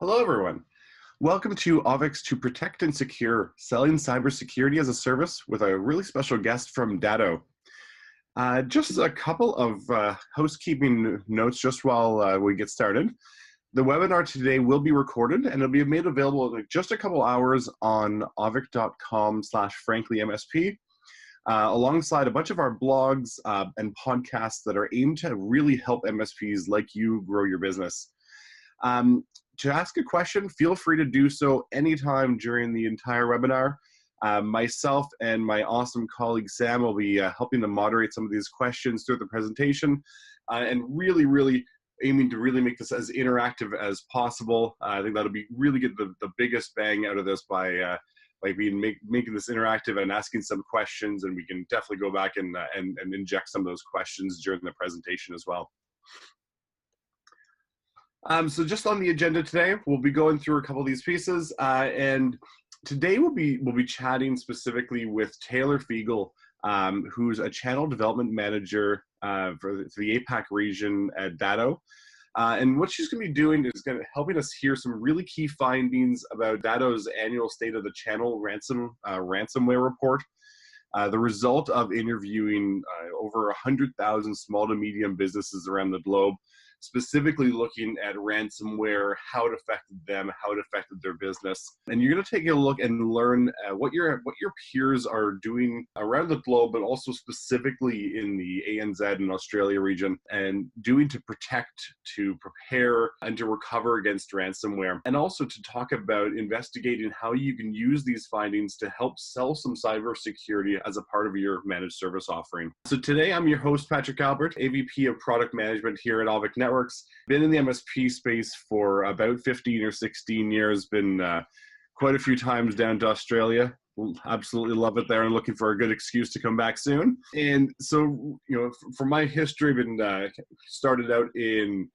Hello, everyone. Welcome to Auvik's To Protect and Secure, Selling Cybersecurity as a Service with a really special guest from Datto. Just a couple of housekeeping notes just while we get started. The webinar today will be recorded and it'll be made available in just a couple hours on auvik.com/franklymsp, alongside a bunch of our blogs and podcasts that are aimed to really help MSPs like you grow your business. To ask a question, feel free to do so anytime during the entire webinar. Myself and my awesome colleague Sam will be helping to moderate some of these questions throughout the presentation, and really aiming to really make this as interactive as possible. I think that'll be really get the biggest bang out of this by making this interactive and asking some questions, and we can definitely go back and inject some of those questions during the presentation as well. So just on the agenda today, we'll be going through a couple of these pieces, and today we'll be chatting specifically with Taylor Fiegel, who's a channel development manager for the APAC region at Datto. And what she's going to be doing is helping us hear some really key findings about Datto's annual State of the Channel ransomware report. The result of interviewing over 100,000 small to medium businesses around the globe, specifically looking at ransomware, how it affected them, how it affected their business. And you're going to take a look and learn what your peers are doing around the globe, but also specifically in the ANZ and Australia region, and doing to protect, to prepare, and to recover against ransomware. And also to talk about investigating how you can use these findings to help sell some cybersecurity as a part of your managed service offering. So today I'm your host, Patrick Albert, AVP of Product Management here at Auvik Networks. Been in the MSP space for about 15 or 16 years, been quite a few times down to Australia. Absolutely love it there and looking for a good excuse to come back soon. And so, for my history, I've been started out in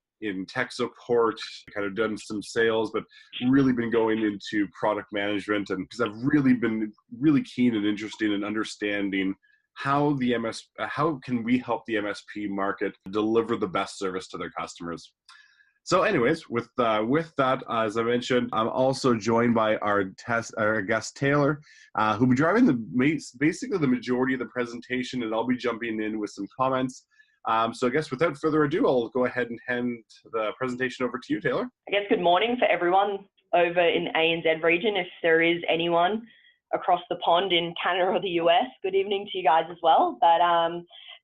tech support, kind of done some sales, but really been going into product management, and because I've really been keen and interested in understanding how can we help the MSP market deliver the best service to their customers. So anyways, with that, as I mentioned, I'm also joined by our guest Taylor, who'll be driving basically the majority of the presentation, and I'll be jumping in with some comments. So I guess without further ado, I'll go ahead and hand the presentation over to you, Taylor. I guess good morning for everyone over in ANZ region, if there is anyone across the pond in Canada or the US. Good evening to you guys as well. But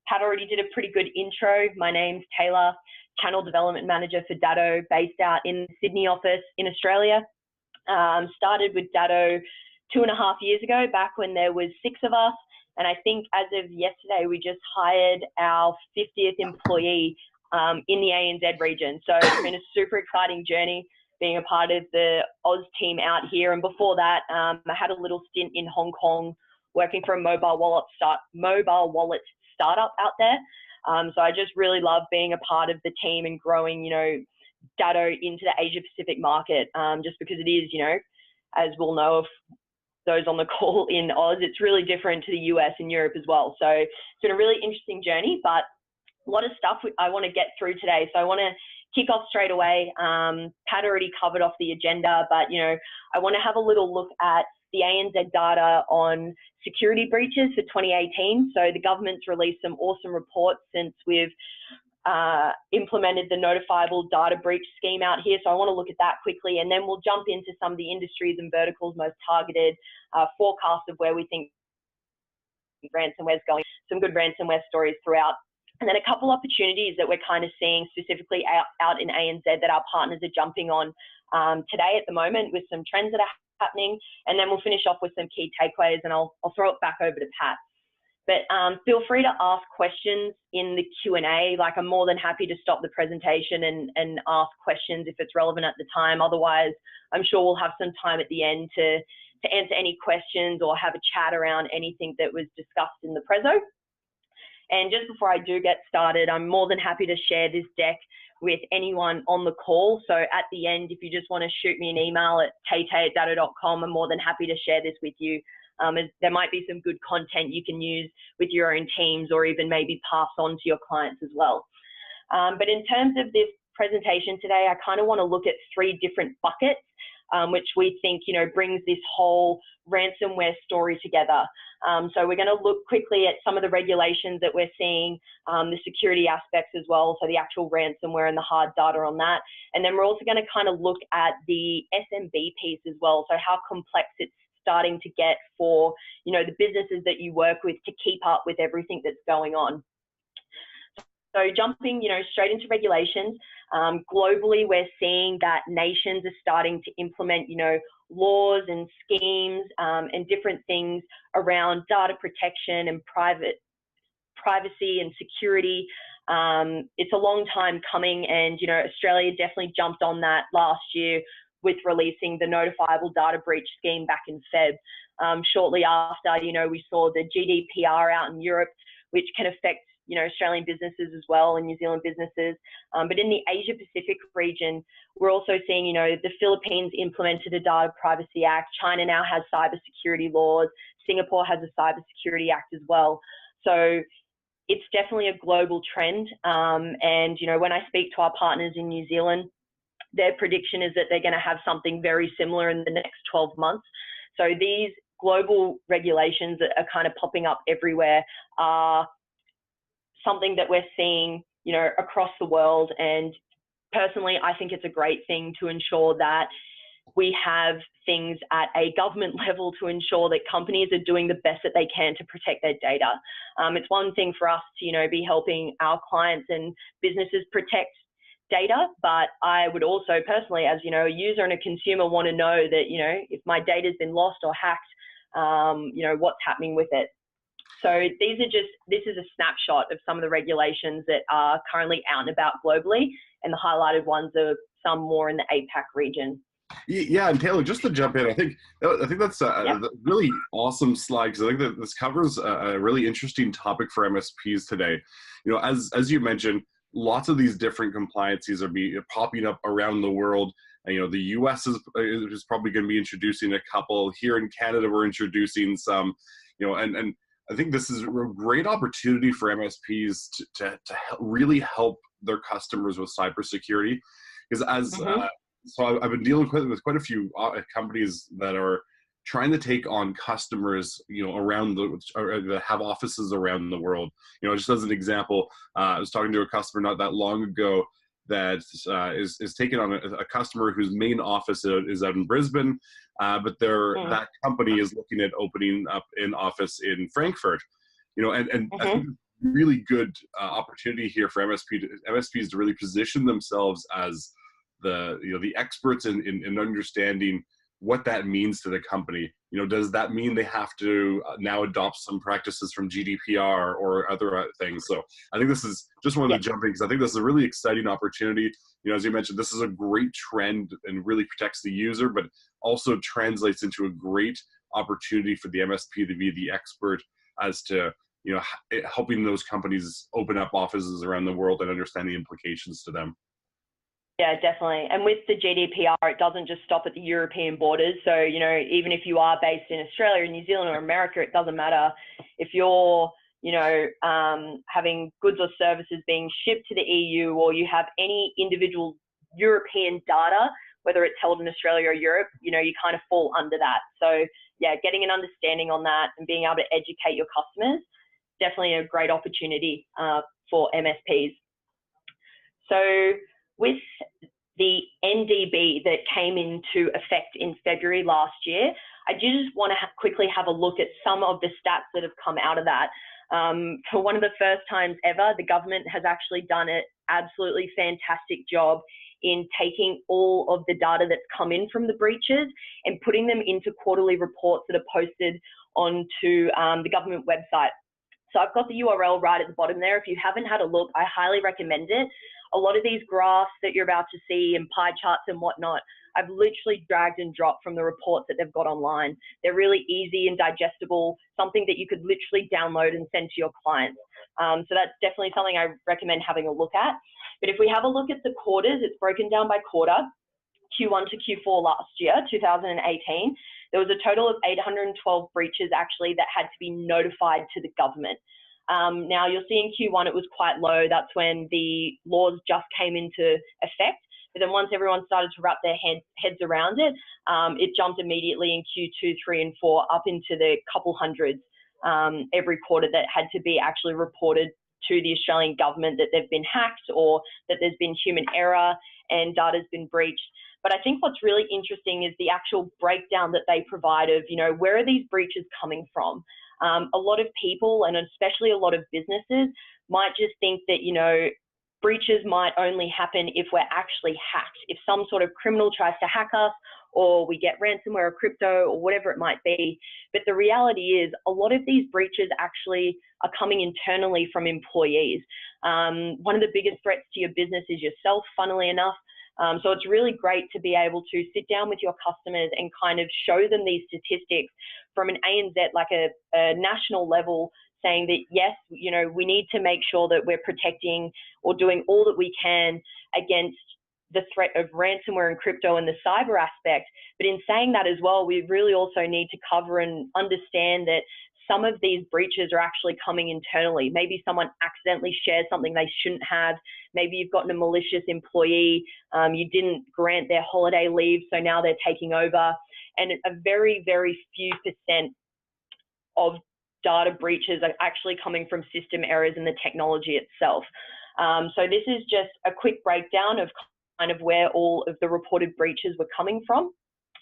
Pat already did a pretty good intro. My name's Taylor, Channel Development Manager for Datto, based out in the Sydney office in Australia. Started with Datto 2.5 years ago, back when there was 6 of us. And I think as of yesterday, we just hired our 50th employee in the ANZ region. So it's been a super exciting journey being a part of the Oz team out here. And before that, I had a little stint in Hong Kong working for a mobile wallet startup out there. So I just really love being a part of the team and growing, Datto into the Asia Pacific market, just because it is, as we'll know of those on the call in Oz, it's really different to the US and Europe as well. So it's been a really interesting journey, but a lot of stuff I want to get through today. So I want to kick off straight away. Pat already covered off the agenda, but I want to have a little look at the ANZ data on security breaches for 2018. So the government's released some awesome reports since we've implemented the notifiable data breach scheme out here. So I want to look at that quickly, and then we'll jump into some of the industries and verticals most targeted, forecasts of where we think ransomware's going, some good ransomware stories throughout. And then a couple opportunities that we're kind of seeing specifically out in ANZ that our partners are jumping on today at the moment, with some trends that are happening. And then we'll finish off with some key takeaways, and I'll throw it back over to Pat. But feel free to ask questions in the Q&A. Like, I'm more than happy to stop the presentation and ask questions if it's relevant at the time. Otherwise, I'm sure we'll have some time at the end to answer any questions or have a chat around anything that was discussed in the prezo. And just before I do get started, I'm more than happy to share this deck with anyone on the call. So at the end, if you just want to shoot me an email at tay@datto.com, I'm more than happy to share this with you. There might be some good content you can use with your own teams, or even maybe pass on to your clients as well. But in terms of this presentation today, I kind of want to look at 3 different buckets, which we think, you know, brings this whole ransomware story together. So we're going to look quickly at some of the regulations that we're seeing, the security aspects as well, so the actual ransomware and the hard data on that. And then we're also going to kind of look at the SMB piece as well, so how complex it's starting to get for, you know, the businesses that you work with to keep up with everything that's going on. So jumping, you know, straight into regulations, globally, we're seeing that nations are starting to implement, you know, laws and schemes and different things around data protection and privacy and security. It's a long time coming, and, you know, Australia definitely jumped on that last year with releasing the notifiable data breach scheme back in Feb. Shortly after, you know, we saw the GDPR out in Europe, which can affect, you know, Australian businesses as well and New Zealand businesses. But in the Asia Pacific region, we're also seeing, you know, the Philippines implemented a Data Privacy Act. China now has cybersecurity laws. Singapore has a Cybersecurity Act as well. So it's definitely a global trend. And, you know, when I speak to our partners in New Zealand, their prediction is that they're going to have something very similar in the next 12 months. So these global regulations that are kind of popping up everywhere are something that we're seeing, you know, across the world. And personally, I think it's a great thing to ensure that we have things at a government level to ensure that companies are doing the best that they can to protect their data. It's one thing for us to, you know, be helping our clients and businesses protect data, but I would also personally, as, you know, a user and a consumer, want to know that, you know, if my data's been lost or hacked, you know, what's happening with it. So this is a snapshot of some of the regulations that are currently out and about globally, and the highlighted ones are some more in the APAC region. Yeah, and Taylor, just to jump in, I think that's a really awesome slide, because I think that this covers a really interesting topic for MSPs today. You know, as you mentioned, lots of these different compliances are popping up around the world. And, you know, the US is probably going to be introducing a couple. Here in Canada, we're introducing some. You know, and I think this is a great opportunity for MSPs to really help their customers with cybersecurity, because so I've been dealing with quite a few companies that are trying to take on customers, you know, that have offices around the world. You know, just as an example, I was talking to a customer not that long ago that is taking on a customer whose main office is out in Brisbane, but that company is looking at opening up an office in Frankfurt. You know, and I think really good opportunity here for MSPs to really position themselves as the experts in understanding what that means to the company. You know, does that mean they have to now adopt some practices from GDPR or other things? So I think this is just one of the jumping, because I think this is a really exciting opportunity. You know, as you mentioned, this is a great trend and really protects the user, but also translates into a great opportunity for the MSP to be the expert as to, you know, helping those companies open up offices around the world and understand the implications to them. Yeah, definitely. And with the GDPR, it doesn't just stop at the European borders. So, you know, even if you are based in Australia, New Zealand, or America, it doesn't matter. If you're, you know, having goods or services being shipped to the EU, or you have any individual European data, whether it's held in Australia or Europe, you know, you kind of fall under that. So, yeah, getting an understanding on that and being able to educate your customers, definitely a great opportunity for MSPs. So, with the NDB that came into effect in February last year, I do just want to quickly have a look at some of the stats that have come out of that. For one of the first times ever, the government has actually done an absolutely fantastic job in taking all of the data that's come in from the breaches and putting them into quarterly reports that are posted onto the government website. So I've got the URL right at the bottom there. If you haven't had a look, I highly recommend it. A lot of these graphs that you're about to see and pie charts and whatnot, I've literally dragged and dropped from the reports that they've got online. They're really easy and digestible, something that you could literally download and send to your clients. So that's definitely something I recommend having a look at. But if we have a look at the quarters, it's broken down by quarter, Q1 to Q4 last year, 2018. There was a total of 812 breaches actually that had to be notified to the government. Now you'll see in Q1 it was quite low. That's when the laws just came into effect. But then once everyone started to wrap their heads around it, it jumped immediately in Q2, 3, and 4 up into the couple hundreds every quarter that had to be actually reported to the Australian government that they've been hacked or that there's been human error and data's been breached. But I think what's really interesting is the actual breakdown that they provide of, where are these breaches coming from? A lot of people, and especially a lot of businesses, might just think that, breaches might only happen if we're actually hacked. If some sort of criminal tries to hack us, or we get ransomware or crypto or whatever it might be. But the reality is a lot of these breaches actually are coming internally from employees. One of the biggest threats to your business is yourself, funnily enough. So it's really great to be able to sit down with your customers and kind of show them these statistics from an ANZ, like a national level, saying that, yes, we need to make sure that we're protecting or doing all that we can against the threat of ransomware and crypto and the cyber aspect. But in saying that as well, we really also need to cover and understand that some of these breaches are actually coming internally. Maybe someone accidentally shares something they shouldn't have. Maybe you've gotten a malicious employee. You didn't grant their holiday leave, so now they're taking over. And a very, very few % of data breaches are actually coming from system errors in the technology itself. So this is just a quick breakdown of kind of where all of the reported breaches were coming from.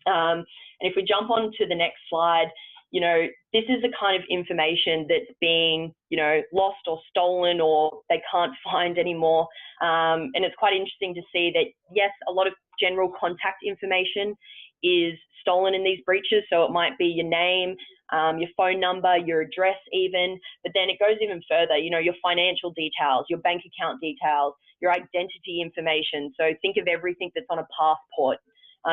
And if we jump on to the next slide, this is the kind of information that's being, lost or stolen or they can't find anymore. And it's quite interesting to see that, yes, a lot of general contact information is stolen in these breaches. So it might be your name, your phone number, your address even, but then it goes even further, your financial details, your bank account details, your identity information. So think of everything that's on a passport,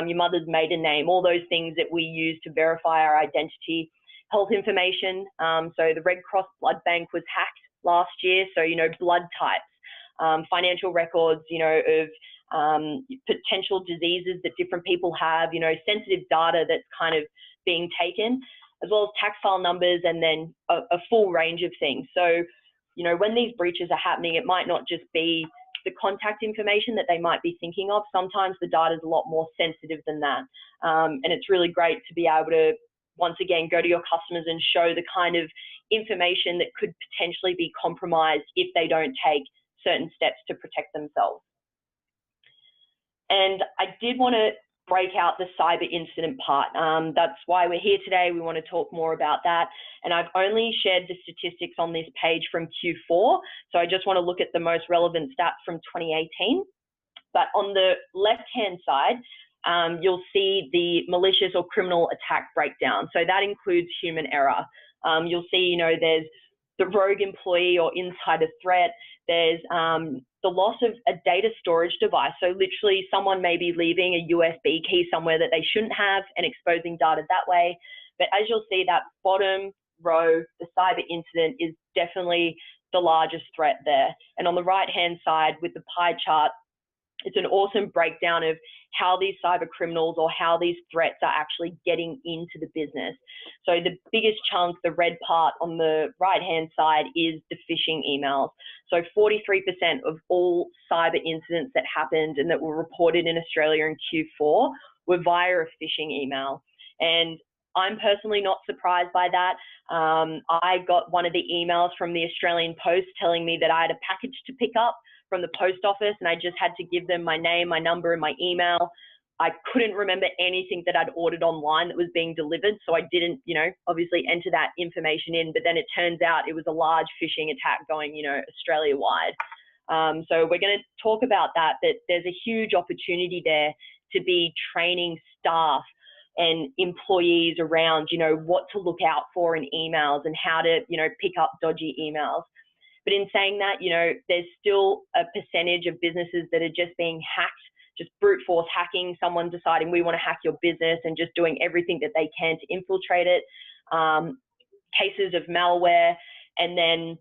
your mother's maiden name, all those things that we use to verify our identity. Health information. So the Red Cross Blood Bank was hacked last year. So, blood types, financial records, of potential diseases that different people have, sensitive data that's kind of being taken, as well as tax file numbers, and then a full range of things. So, when these breaches are happening, it might not just be the contact information that they might be thinking of. Sometimes the data is a lot more sensitive than that. And it's really great to be able to, once again, go to your customers and show the kind of information that could potentially be compromised if they don't take certain steps to protect themselves. And I did want to break out the cyber incident part. That's why we're here today. We want to talk more about that. And I've only shared the statistics on this page from Q4. So I just want to look at the most relevant stats from 2018. But on the left-hand side, you'll see the malicious or criminal attack breakdown. So that includes human error. You'll see, there's the rogue employee or insider threat. There's the loss of a data storage device. So literally someone may be leaving a USB key somewhere that they shouldn't have and exposing data that way. But as you'll see, that bottom row, the cyber incident, is definitely the largest threat there. And on the right-hand side with the pie chart, it's an awesome breakdown of how these cyber criminals or how these threats are actually getting into the business. So the biggest chunk, the red part on the right-hand side, is the phishing emails. So 43% of all cyber incidents that happened and that were reported in Australia in Q4 were via a phishing email. And I'm personally not surprised by that. I got one of the emails from the Australian Post telling me that I had a package to pick up from the post office, and I just had to give them my name, my number, and my email. I couldn't remember anything that I'd ordered online that was being delivered, so I didn't, obviously enter that information in, but then it turns out it was a large phishing attack going, Australia-wide. So we're going to talk about that there's a huge opportunity there to be training staff and employees around, what to look out for in emails and how to, pick up dodgy emails. But in saying that, there's still a percentage of businesses that are just being hacked, just brute force hacking, someone deciding we want to hack your business and just doing everything that they can to infiltrate it, cases of malware. And then,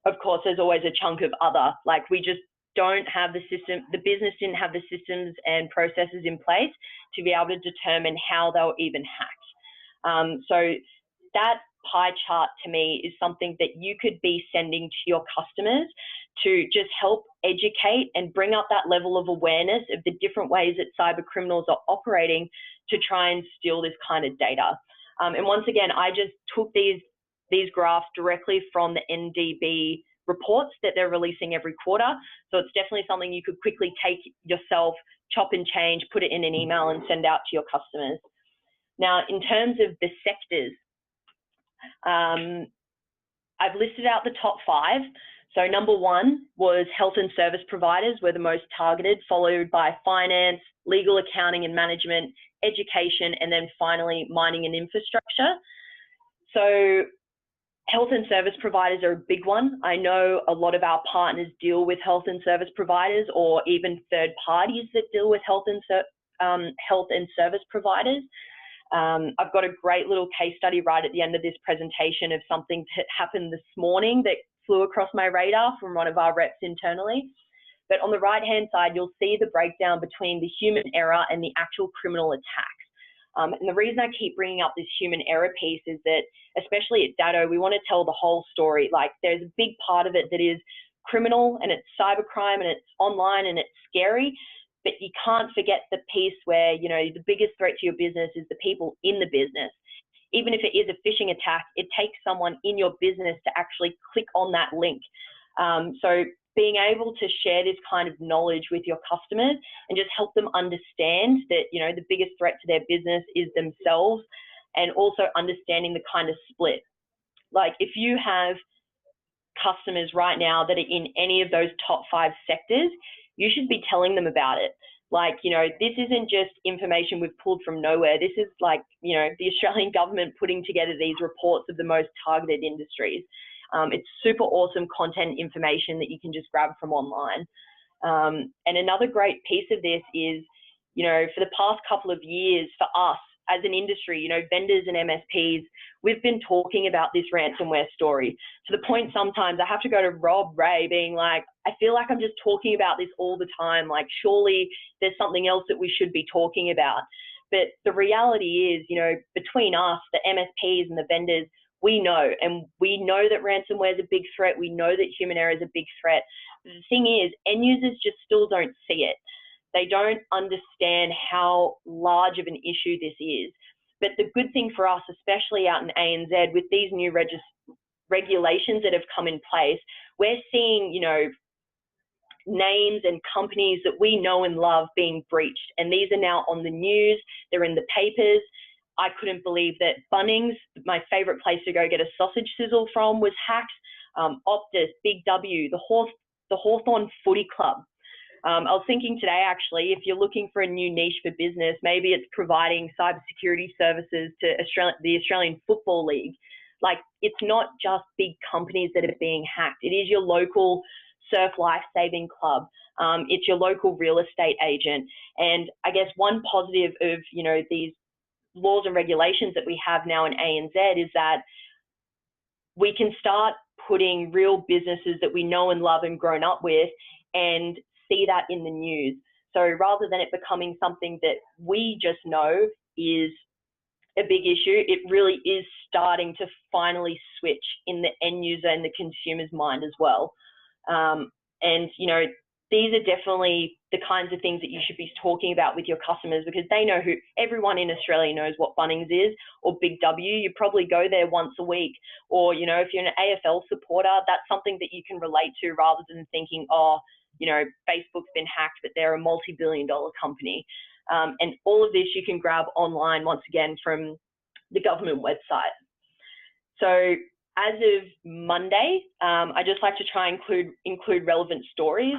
of course, there's always a chunk of other, like we just don't have the system, the business didn't have the systems and processes in place to be able to determine how they were even hacked. So that pie chart to me is something that you could be sending to your customers to just help educate and bring up that level of awareness of the different ways that cyber criminals are operating to try and steal this kind of data. And once again, I just took these graphs directly from the NDB reports that they're releasing every quarter. So it's definitely something you could quickly take yourself, chop and change, put it in an email and send out to your customers. Now, in terms of the sectors, I've listed out the top 5. So number 1 was health and service providers were the most targeted, followed by finance, legal, accounting and management, education, and then finally mining and infrastructure. So health and service providers are a big one. I know a lot of our partners deal with health and service providers, or even third parties that deal with health and service providers. I've got a great little case study right at the end of this presentation of something that happened this morning that flew across my radar from one of our reps internally. But on the right-hand side, you'll see the breakdown between the human error and the actual criminal attacks. And the reason I keep bringing up this human error piece is that, especially at Datto, we want to tell the whole story. Like, there's a big part of it that is criminal and it's cybercrime and it's online and it's scary, but you can't forget the piece where, you know, the biggest threat to your business is the people in the business. Even if it is a phishing attack, it takes someone in your business to actually click on that link. So being able to share this kind of knowledge with your customers and just help them understand that, you know, the biggest threat to their business is themselves, and also understanding the kind of split. Like, if you have customers right now that are in any of those top 5 sectors, you should be telling them about it. Like, you know, this isn't just information we've pulled from nowhere. This is like, you know, the Australian government putting together these reports of the most targeted industries. It's super awesome content information that you can just grab from online. And another great piece of this is, you know, for the past couple of years for us as an industry, you know, vendors and MSPs, we've been talking about this ransomware story to the point sometimes I have to go to Rob Ray being like, I feel like I'm just talking about this all the time. Like, surely there's something else that we should be talking about. But the reality is, you know, between us, the MSPs and the vendors, we know, and we know that ransomware is a big threat. We know that human error is a big threat. But the thing is, end users just still don't see it. They don't understand how large of an issue this is. But the good thing for us, especially out in ANZ, with these new regulations that have come in place, we're seeing, you know, names and companies that we know and love being breached. And these are now on the news. They're in the papers. I couldn't believe that Bunnings, my favorite place to go get a sausage sizzle from, was hacked. Optus, Big W, the Hawthorn Footy Club. I was thinking today, actually, if you're looking for a new niche for business, maybe it's providing cybersecurity services to the Australian Football League. Like, it's not just big companies that are being hacked. It is your local surf life-saving club. It's your local real estate agent. And I guess one positive of, you know, these laws and regulations that we have now in ANZ is that we can start putting real businesses that we know and love and grown up with and see that in the news. So rather than it becoming something that we just know is a big issue, it really is starting to finally switch in the end user and the consumer's mind as well. And, you know, these are definitely the kinds of things that you should be talking about with your customers, because they know everyone in Australia knows what Bunnings is, or Big W. You probably go there once a week, or, you know, if you're an AFL supporter, that's something that you can relate to rather than thinking, oh, you know, Facebook's been hacked, but they're a multi-billion-dollar company. And all of this you can grab online, once again, from the government website. So as of Monday, I just like to try and include relevant stories.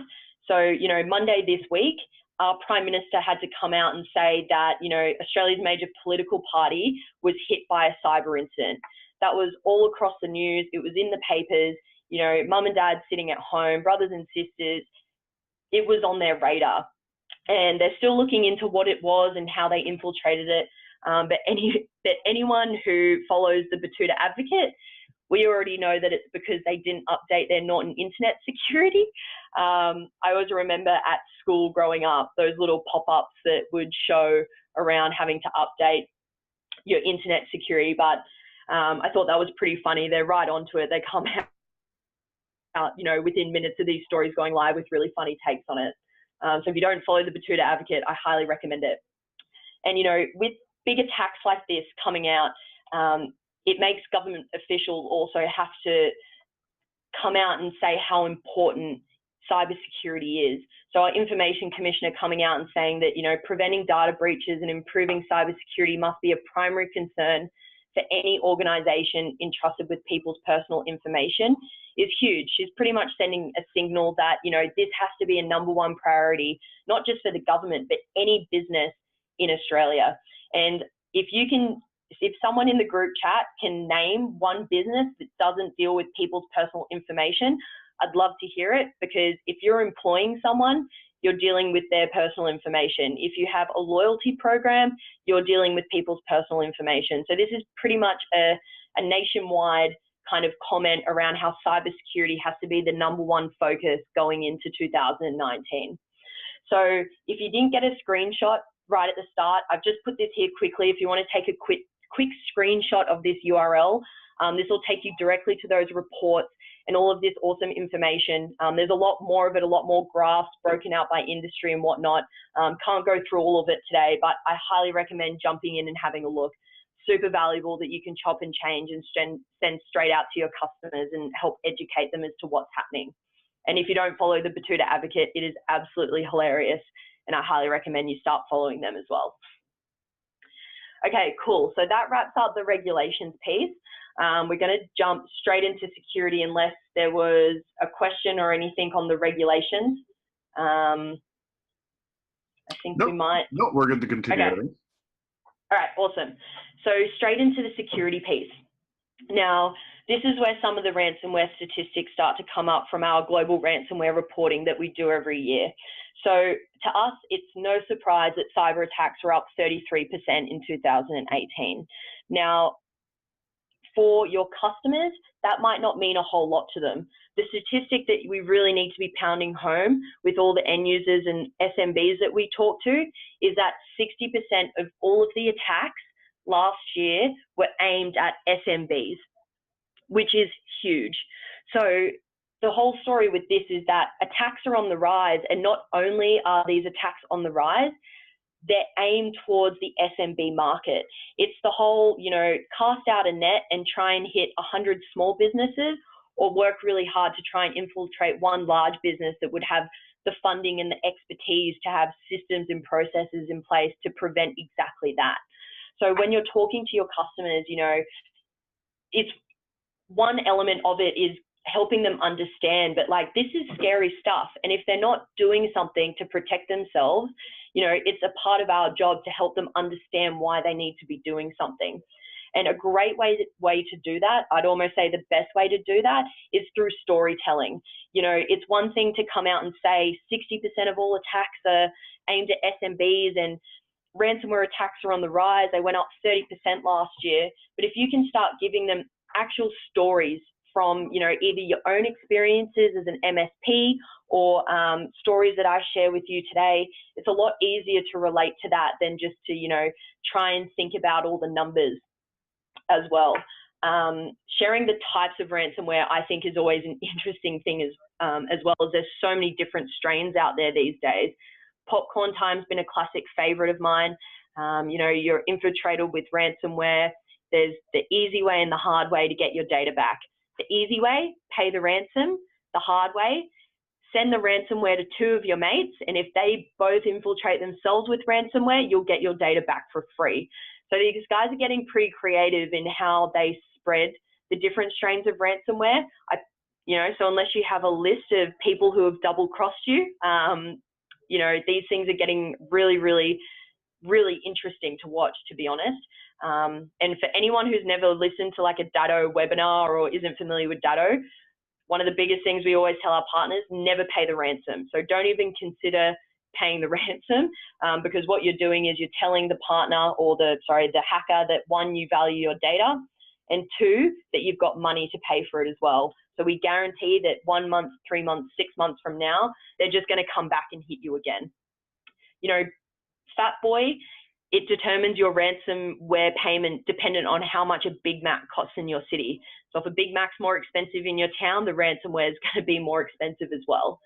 So, you know, Monday this week, our Prime Minister had to come out and say that, you know, Australia's major political party was hit by a cyber incident. That was all across the news. It was in the papers. You know, mum and dad sitting at home, brothers and sisters, it was on their radar. And they're still looking into what it was and how they infiltrated it. But anyone who follows the Barracuda Advocate, we already know that it's because they didn't update their Norton internet security. I always remember at school growing up, those little pop-ups that would show around having to update your internet security. But I thought that was pretty funny. They're right onto it. They come out, you know, within minutes of these stories going live with really funny takes on it. So if you don't follow the Barracuda Advocate, I highly recommend it. And, you know, with big attacks like this coming out, it makes government officials also have to come out and say how important cybersecurity is. So our Information Commissioner coming out and saying that, you know, preventing data breaches and improving cybersecurity must be a primary concern for any organisation entrusted with people's personal information is huge. She's pretty much sending a signal that, you know, this has to be a #1 priority, not just for the government, but any business in Australia. And if someone in the group chat can name one business that doesn't deal with people's personal information, I'd love to hear it, because if you're employing someone, you're dealing with their personal information. If you have a loyalty program, you're dealing with people's personal information. So this is pretty much a nationwide kind of comment around how cybersecurity has to be the #1 focus going into 2019. So if you didn't get a screenshot right at the start, I've just put this here quickly. If you want to take a quick screenshot of this URL, this will take you directly to those reports and all of this awesome information. There's a lot more of it, a lot more graphs broken out by industry and whatnot. Can't go through all of it today, but I highly recommend jumping in and having a look. Super valuable that you can chop and change and send straight out to your customers and help educate them as to what's happening. And if you don't follow the Barracuda Advocate, it is absolutely hilarious, and I highly recommend you start following them as well. Okay, cool. So that wraps up the regulations piece. We're going to jump straight into security unless there was a question or anything on the regulations. I think we might. No, we're good to continue. Okay. All right, awesome. So straight into the security piece. Now, this is where some of the ransomware statistics start to come up from our global ransomware reporting that we do every year. So to us, it's no surprise that cyber attacks are up 33% in 2018. Now, for your customers, that might not mean a whole lot to them. The statistic that we really need to be pounding home with all the end users and SMBs that we talk to is that 60% of all of the attacks last year were aimed at SMBs, which is huge. So the whole story with this is that attacks are on the rise, and not only are these attacks on the rise, they're aimed towards the SMB market. It's the whole, you know, cast out a net and try and hit 100 small businesses, or work really hard to try and infiltrate one large business that would have the funding and the expertise to have systems and processes in place to prevent exactly that. So when you're talking to your customers, you know, it's one element of it is helping them understand, but like, this is scary stuff. And if they're not doing something to protect themselves, you know, it's a part of our job to help them understand why they need to be doing something. And a great way to do that, I'd almost say the best way to do that, is through storytelling. You know, it's one thing to come out and say 60% of all attacks are aimed at SMBs and ransomware attacks are on the rise. They went up 30% last year. But if you can start giving them actual stories from, you know, either your own experiences as an MSP or stories that I share with you today, it's a lot easier to relate to that than just to, you know, try and think about all the numbers as well. Sharing the types of ransomware, I think, is always an interesting thing as well, as there's so many different strains out there these days. Popcorn time's been a classic favorite of mine. You know, you're infiltrated with ransomware. There's the easy way and the hard way to get your data back. The easy way, pay the ransom. The hard way, send the ransomware to 2 of your mates, and if they both infiltrate themselves with ransomware, you'll get your data back for free. So these guys are getting pretty creative in how they spread the different strains of ransomware. You know, so unless you have a list of people who have double-crossed you, you know, these things are getting really, really, really interesting to watch, to be honest. And for anyone who's never listened to like a Datto webinar or isn't familiar with Datto, one of the biggest things we always tell our partners, never pay the ransom. So don't even consider paying the ransom, because what you're doing is you're telling the partner or the hacker that, 1, you value your data, and 2, that you've got money to pay for it as well. So we guarantee that 1 month, 3 months, 6 months from now, they're just going to come back and hit you again. You know, Fat Boy, it determines your ransomware payment dependent on how much a Big Mac costs in your city. So if a Big Mac's more expensive in your town, the ransomware is going to be more expensive as well.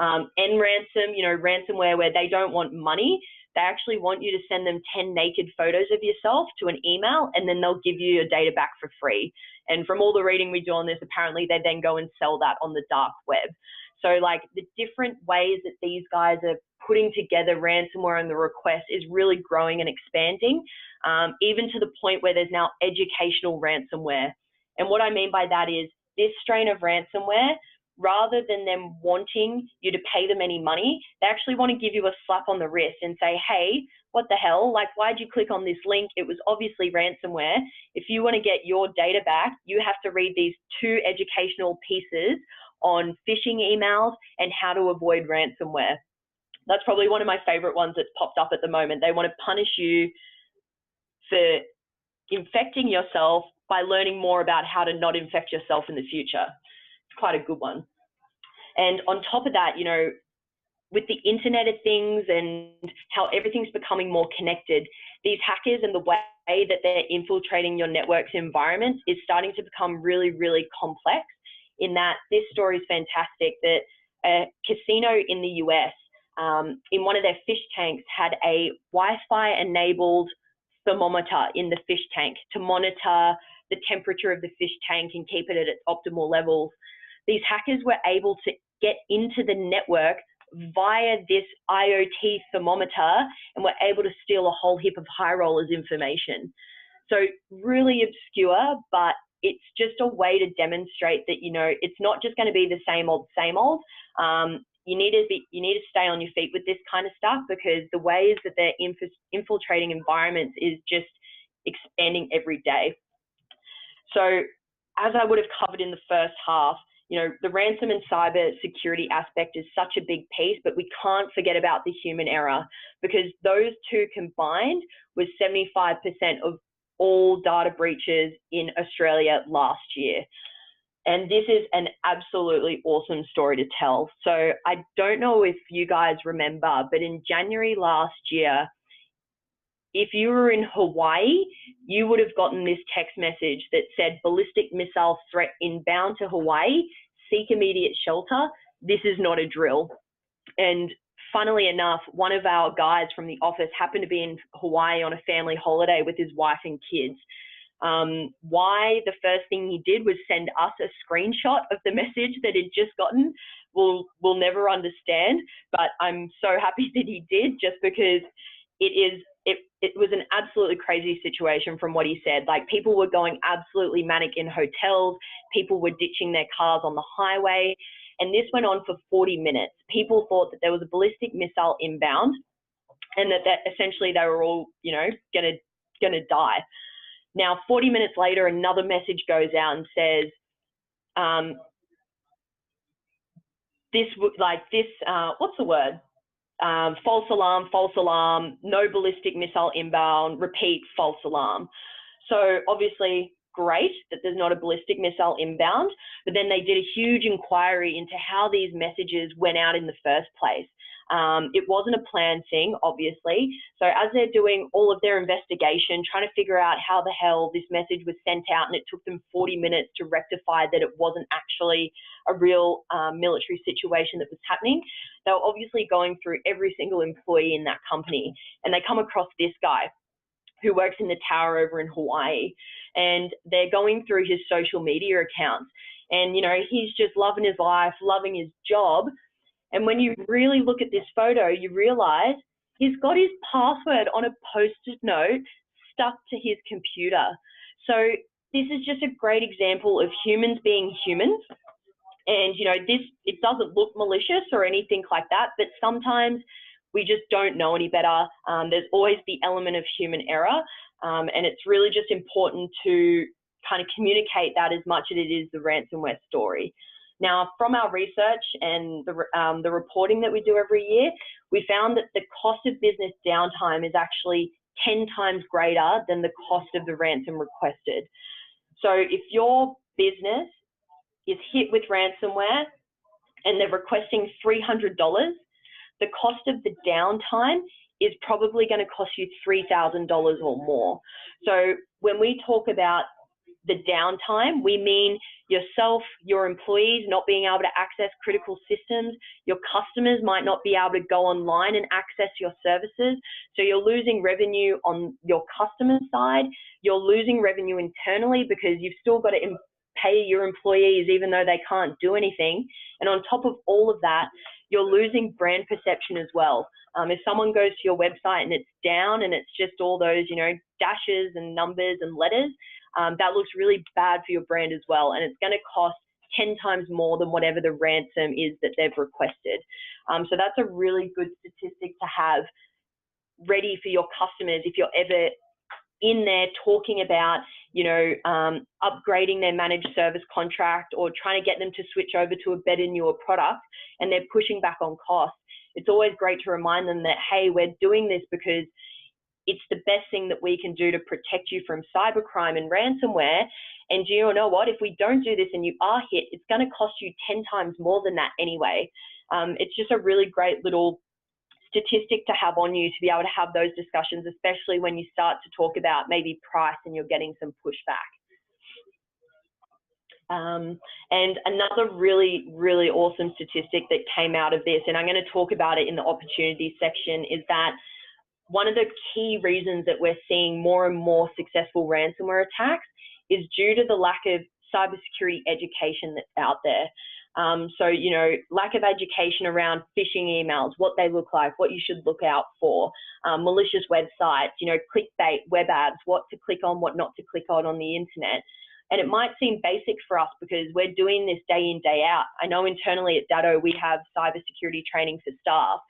N-ransom, ransomware where they don't want money. They actually want you to send them 10 naked photos of yourself to an email, and then they'll give you your data back for free. And from all the reading we do on this, apparently they then go and sell that on the dark web. So like the different ways that these guys are putting together ransomware and the request is really growing and expanding, even to the point where there's now educational ransomware. And what I mean by that is this strain of ransomware, rather than them wanting you to pay them any money, they actually want to give you a slap on the wrist and say, hey, what the hell? Like, why'd you click on this link? It was obviously ransomware. If you want to get your data back, you have to read these 2 educational pieces on phishing emails and how to avoid ransomware. That's probably one of my favorite ones that's popped up at the moment. They want to punish you for infecting yourself by learning more about how to not infect yourself in the future. It's quite a good one. And on top of that, with the Internet of Things and how everything's becoming more connected, these hackers and the way that they're infiltrating your network's environments is starting to become really, really complex. In that, this story is fantastic, that a casino in the US, in one of their fish tanks, had a Wi-Fi enabled thermometer in the fish tank to monitor the temperature of the fish tank and keep it at its optimal levels. These hackers were able to get into the network via this IoT thermometer and were able to steal a whole heap of high rollers information. So really obscure, but it's just a way to demonstrate that, it's not just going to be the same old, same old. You need to stay on your feet with this kind of stuff, because the ways that they're infiltrating environments is just expanding every day. So as I would have covered in the first half, the ransom and cyber security aspect is such a big piece, but we can't forget about the human error, because those two combined was 75% of all data breaches in Australia last year. And this is an absolutely awesome story to tell. So I don't know if you guys remember, but in January last year, if you were in Hawaii, you would have gotten this text message that said, ballistic missile threat inbound to Hawaii, seek immediate shelter. This is not a drill. And funnily enough, one of our guys from the office happened to be in Hawaii on a family holiday with his wife and kids. Why the first thing he did was send us a screenshot of the message that he'd just gotten, we'll never understand, but I'm so happy that he did, just because it was an absolutely crazy situation from what he said. Like, people were going absolutely manic in hotels, people were ditching their cars on the highway, and this went on for 40 minutes. People thought that there was a ballistic missile inbound and that essentially they were all, gonna die. Now, 40 minutes later, another message goes out and says, what's the word? False alarm, no ballistic missile inbound, repeat, false alarm. So obviously great that there's not a ballistic missile inbound, but then they did a huge inquiry into how these messages went out in the first place. It wasn't a planned thing, obviously. So as they're doing all of their investigation, trying to figure out how the hell this message was sent out, and it took them 40 minutes to rectify that it wasn't actually a real military situation that was happening, they were obviously going through every single employee in that company, and they come across this guy who works in the tower over in Hawaii, and they're going through his social media accounts, and he's just loving his life, loving his job. And when you really look at this photo, you realize he's got his password on a Post-it note stuck to his computer. So this is just a great example of humans being humans. And, it doesn't look malicious or anything like that, but sometimes we just don't know any better. There's always the element of human error. And it's really just important to kind of communicate that as much as it is the ransomware story. Now, from our research and the reporting that we do every year, we found that the cost of business downtime is actually 10 times greater than the cost of the ransom requested. So if your business is hit with ransomware and they're requesting $300, the cost of the downtime is probably going to cost you $3,000 or more. So when we talk about the downtime, we mean yourself, your employees not being able to access critical systems. Your customers might not be able to go online and access your services. So you're losing revenue on your customer side. You're losing revenue internally because you've still got to pay your employees even though they can't do anything. And on top of all of that, you're losing brand perception as well. If someone goes to your website and it's down and it's just all those, dashes and numbers and letters, that looks really bad for your brand as well. And it's going to cost 10 times more than whatever the ransom is that they've requested. So that's a really good statistic to have ready for your customers if you're ever in there talking about, upgrading their managed service contract or trying to get them to switch over to a better, newer product, and they're pushing back on costs. It's always great to remind them that, hey, we're doing this because it's the best thing that we can do to protect you from cybercrime and ransomware. And you know what? If we don't do this and you are hit, it's going to cost you 10 times more than that anyway. It's just a really great little statistic to have on you to be able to have those discussions, especially when you start to talk about maybe price and you're getting some pushback. And another really, really awesome statistic that came out of this, and I'm going to talk about it in the opportunity section, is that one of the key reasons that we're seeing more and more successful ransomware attacks is due to the lack of cybersecurity education that's out there. So, lack of education around phishing emails, what they look like, what you should look out for, malicious websites, clickbait, web ads, what to click on, what not to click on the internet. And it might seem basic for us because we're doing this day in, day out. I know internally at Datto, we have cybersecurity training for staff,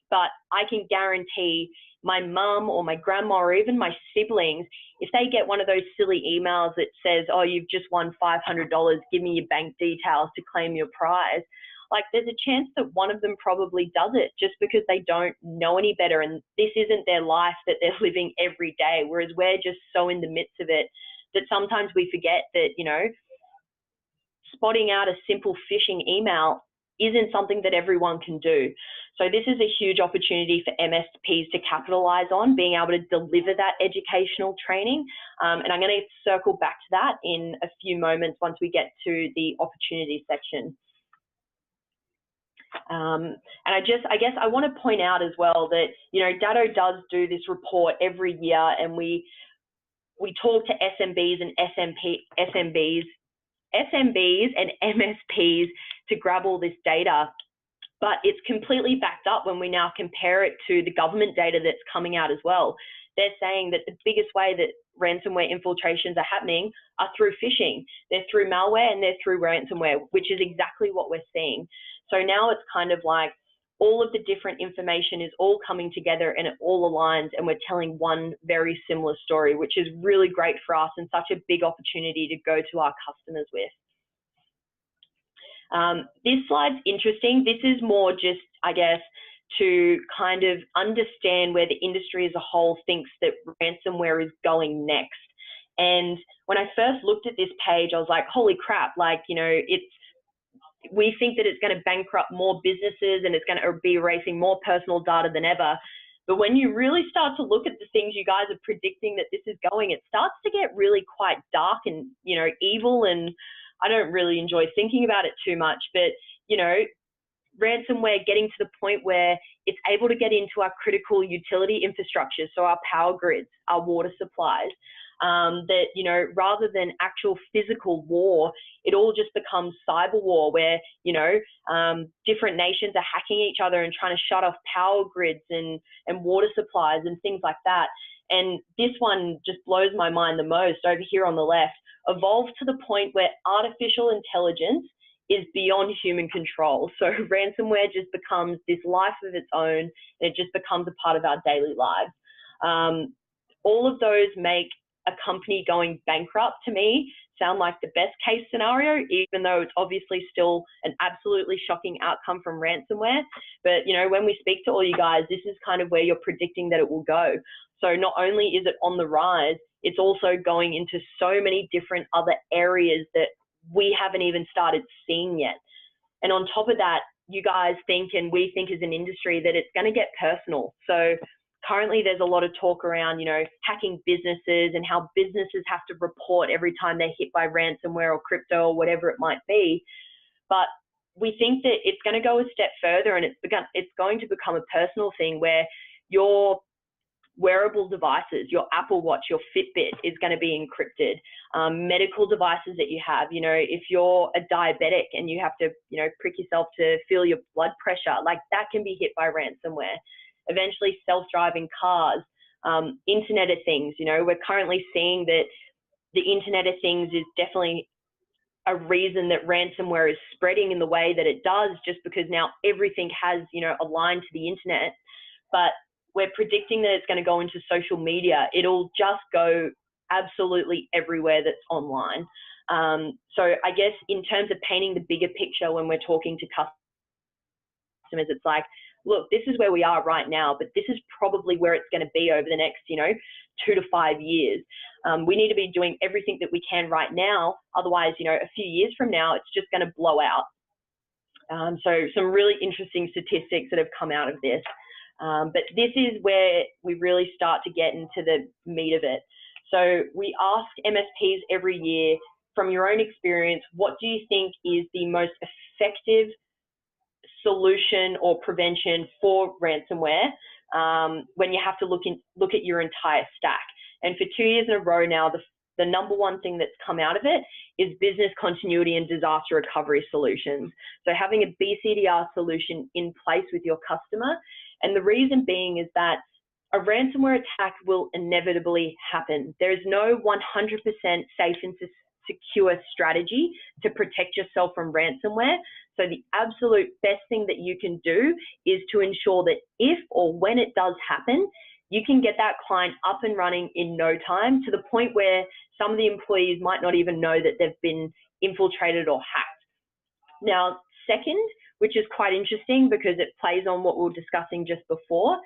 but I can guarantee my mum or my grandma or even my siblings, if they get one of those silly emails that says, oh, you've just won $500, give me your bank details to claim your prize, like there's a chance that one of them probably does it just because they don't know any better and this isn't their life that they're living every day, whereas we're just so in the midst of it that sometimes we forget that, spotting out a simple phishing email isn't something that everyone can do. So this is a huge opportunity for MSPs to capitalize on, being able to deliver that educational training. And I'm going to circle back to that in a few moments once we get to the opportunity section. And I guess I want to point out as well that, Datto does do this report every year, and we talk to SMBs and MSPs to grab all this data, but it's completely backed up when we now compare it to the government data that's coming out as well. They're saying that the biggest way that ransomware infiltrations are happening are through phishing. They're through malware and they're through ransomware, which is exactly what we're seeing. So now it's kind of like all of the different information is all coming together and it all aligns, and we're telling one very similar story, which is really great for us and such a big opportunity to go to our customers with. This slide's interesting. This is more just, I guess, to kind of understand where the industry as a whole thinks that ransomware is going next. And when I first looked at this page, I was like, holy crap, we think that it's going to bankrupt more businesses and it's going to be erasing more personal data than ever. But when you really start to look at the things you guys are predicting that this is going, it starts to get really quite dark and, evil. And I don't really enjoy thinking about it too much, but, ransomware getting to the point where it's able to get into our critical utility infrastructure, so our power grids, our water supplies, that, rather than actual physical war, it all just becomes cyber war where, different nations are hacking each other and trying to shut off power grids and water supplies and things like that. And this one just blows my mind the most over here on the left, evolved to the point where artificial intelligence is beyond human control. So ransomware just becomes this life of its own, and it just becomes a part of our daily lives. All of those make a company going bankrupt, to me, sound like the best case scenario, even though it's obviously still an absolutely shocking outcome from ransomware. But, when we speak to all you guys, this is kind of where you're predicting that it will go. So not only is it on the rise, it's also going into so many different other areas that we haven't even started seeing yet. And on top of that, you guys think, and we think as an industry, that it's going to get personal. So currently there's a lot of talk around, you know, hacking businesses and how businesses have to report every time they're hit by ransomware or crypto or whatever it might be. But we think that it's going to go a step further, and it's going to become a personal thing where your wearable devices, your Apple Watch, your Fitbit is going to be encrypted. Medical devices that you have, you know, if you're a diabetic and you have to, you know, prick yourself to feel your blood pressure, like that can be hit by ransomware. Eventually self-driving cars, Internet of Things, you know, we're currently seeing that the Internet of Things is definitely a reason that ransomware is spreading in the way that it does, just because now everything has, you know, aligned to the internet. But we're predicting that it's going to go into social media. It'll just go absolutely everywhere that's online. So I guess in terms of painting the bigger picture when we're talking to customers, it's like, look, this is where we are right now, but this is probably where it's going to be over the next, you know, 2 to 5 years. We need to be doing everything that we can right now. Otherwise, you know, a few years from now, it's just going to blow out. So some really interesting statistics that have come out of this. But this is where we really start to get into the meat of it. So we ask MSPs every year, from your own experience, what do you think is the most effective solution or prevention for ransomware when you have to look at your entire stack? And for 2 years in a row now, the number one thing that's come out of it is business continuity and disaster recovery solutions. So having a BCDR solution in place with your customer. And the reason being is that a ransomware attack will inevitably happen. There is no 100% safe and secure strategy to protect yourself from ransomware. So the absolute best thing that you can do is to ensure that if or when it does happen, you can get that client up and running in no time, to the point where some of the employees might not even know that they've been infiltrated or hacked. Now, second, which is quite interesting because it plays on what we were discussing just before,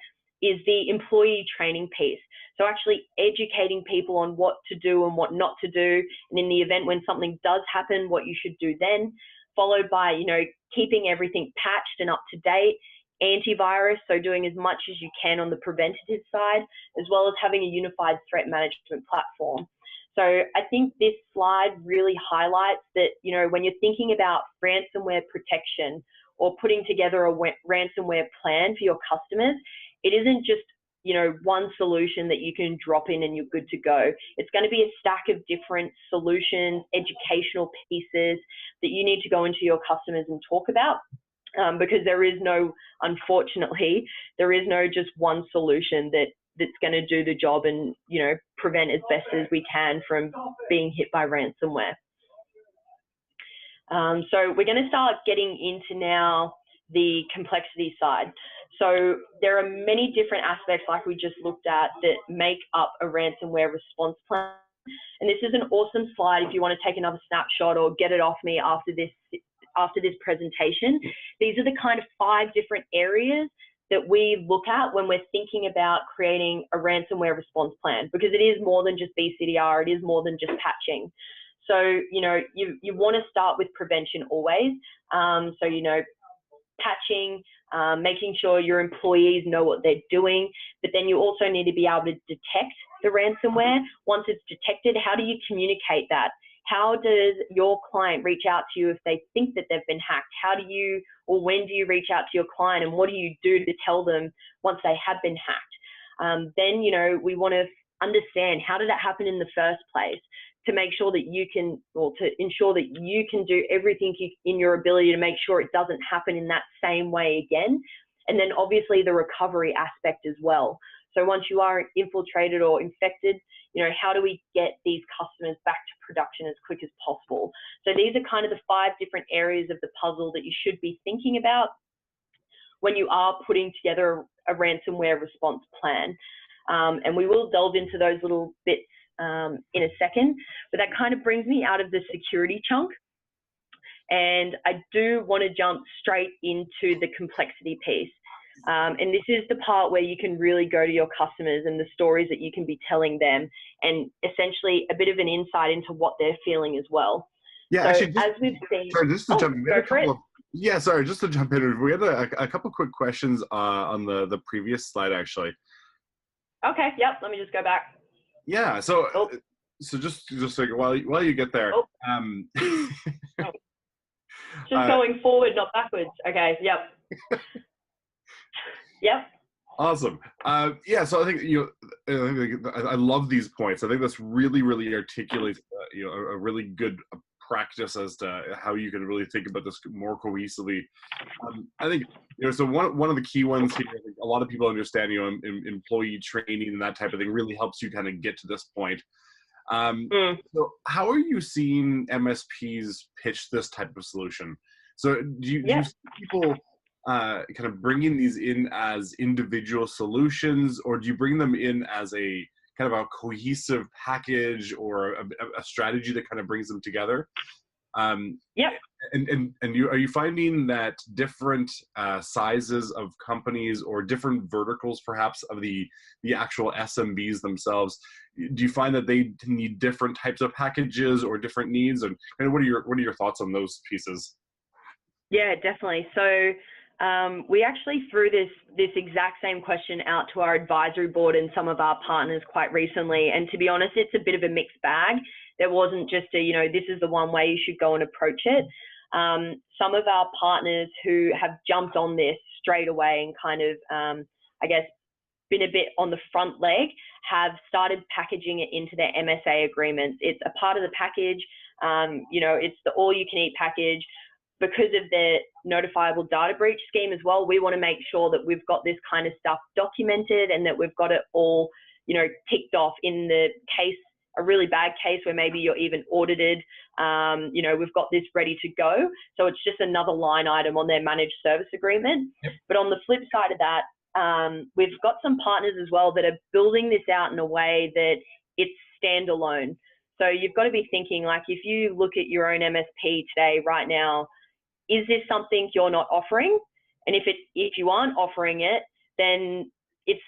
is the employee training piece. So actually educating people on what to do and what not to do, and in the event when something does happen, what you should do then, followed by, you know, keeping everything patched and up to date, antivirus, so doing as much as you can on the preventative side, as well as having a unified threat management platform. So I think this slide really highlights that, you know, when you're thinking about ransomware protection or putting together a ransomware plan for your customers, it isn't just, you know, one solution that you can drop in and you're good to go. It's going to be a stack of different solutions, educational pieces that you need to go into your customers and talk about, because there is no, unfortunately, there is no just one solution that's going to do the job and, you know, prevent as best as we can from being hit by ransomware. So we're going to start getting into now the complexity side. So there are many different aspects, like we just looked at, that make up a ransomware response plan. And this is an awesome slide if you want to take another snapshot or get it off me after this presentation. These are the kind of 5 different areas that we look at when we're thinking about creating a ransomware response plan, because it is more than just BCDR, it is more than just patching. So, you know, you want to start with prevention always. So, you know, patching, making sure your employees know what they're doing, but then you also need to be able to detect the ransomware. Once it's detected, how do you communicate that? How does your client reach out to you if they think that they've been hacked? How do you, or when do you reach out to your client, and what do you do to tell them once they have been hacked? Then, you know, we want to understand, how did that happen in the first place, to make sure that you can, or to ensure that you can do everything in your ability to make sure it doesn't happen in that same way again. And then obviously the recovery aspect as well. So once you are infiltrated or infected, you know, how do we get these customers back to production as quick as possible? So these are kind of the 5 different areas of the puzzle that you should be thinking about when you are putting together a ransomware response plan. And we will delve into those little bits in a second, but that kind of brings me out of the security chunk. And I do want to jump straight into the complexity piece. And this is the part where you can really go to your customers and the stories that you can be telling them, and essentially a bit of an insight into what they're feeling as well. Yeah, so actually, as we've seen, sorry, just to jump in, go for it. Sorry, just to jump in, we had a couple quick questions on the previous slide, actually. Okay, yep, let me just go back. Yeah, so Oh, so just like while you get there, oh, um, oh. Just uh, going forward, not backwards. Okay, yep. Yep. awesome. Yeah, so I think I love these points. I think this really articulates a really good practice as to how you can really think about this more cohesively. I think so one of the key ones here, I think a lot of people understand employee training and that type of thing really helps you kind of get to this point. Mm. So how are you seeing MSPs pitch this type of solution? So do you Yep. see people kind of bringing these in as individual solutions, or do you bring them in as a kind of a cohesive package or a strategy that kind of brings them together? Yep. Are you finding that different sizes of companies or different verticals, perhaps of the actual SMBs themselves, do you find that they need different types of packages or different needs? And what are your thoughts on those pieces? Yeah, definitely. So we actually threw this exact same question out to our advisory board and some of our partners quite recently. And to be honest, it's a bit of a mixed bag. There wasn't just this is the one way you should go and approach it. Some of our partners who have jumped on this straight away and kind of, I guess, been a bit on the front leg have started packaging it into their MSA agreements. It's a part of the package. It's the all-you-can-eat package. Because of the notifiable data breach scheme as well, we want to make sure that we've got this kind of stuff documented and that we've got it all, ticked off in the case, a really bad case where maybe you're even audited. We've got this ready to go. So it's just another line item on their managed service agreement. Yep. But on the flip side of that, we've got some partners as well that are building this out in a way that it's standalone. So you've got to be thinking, like, if you look at your own MSP today, right now, is this something you're not offering? And if you aren't offering it, then it's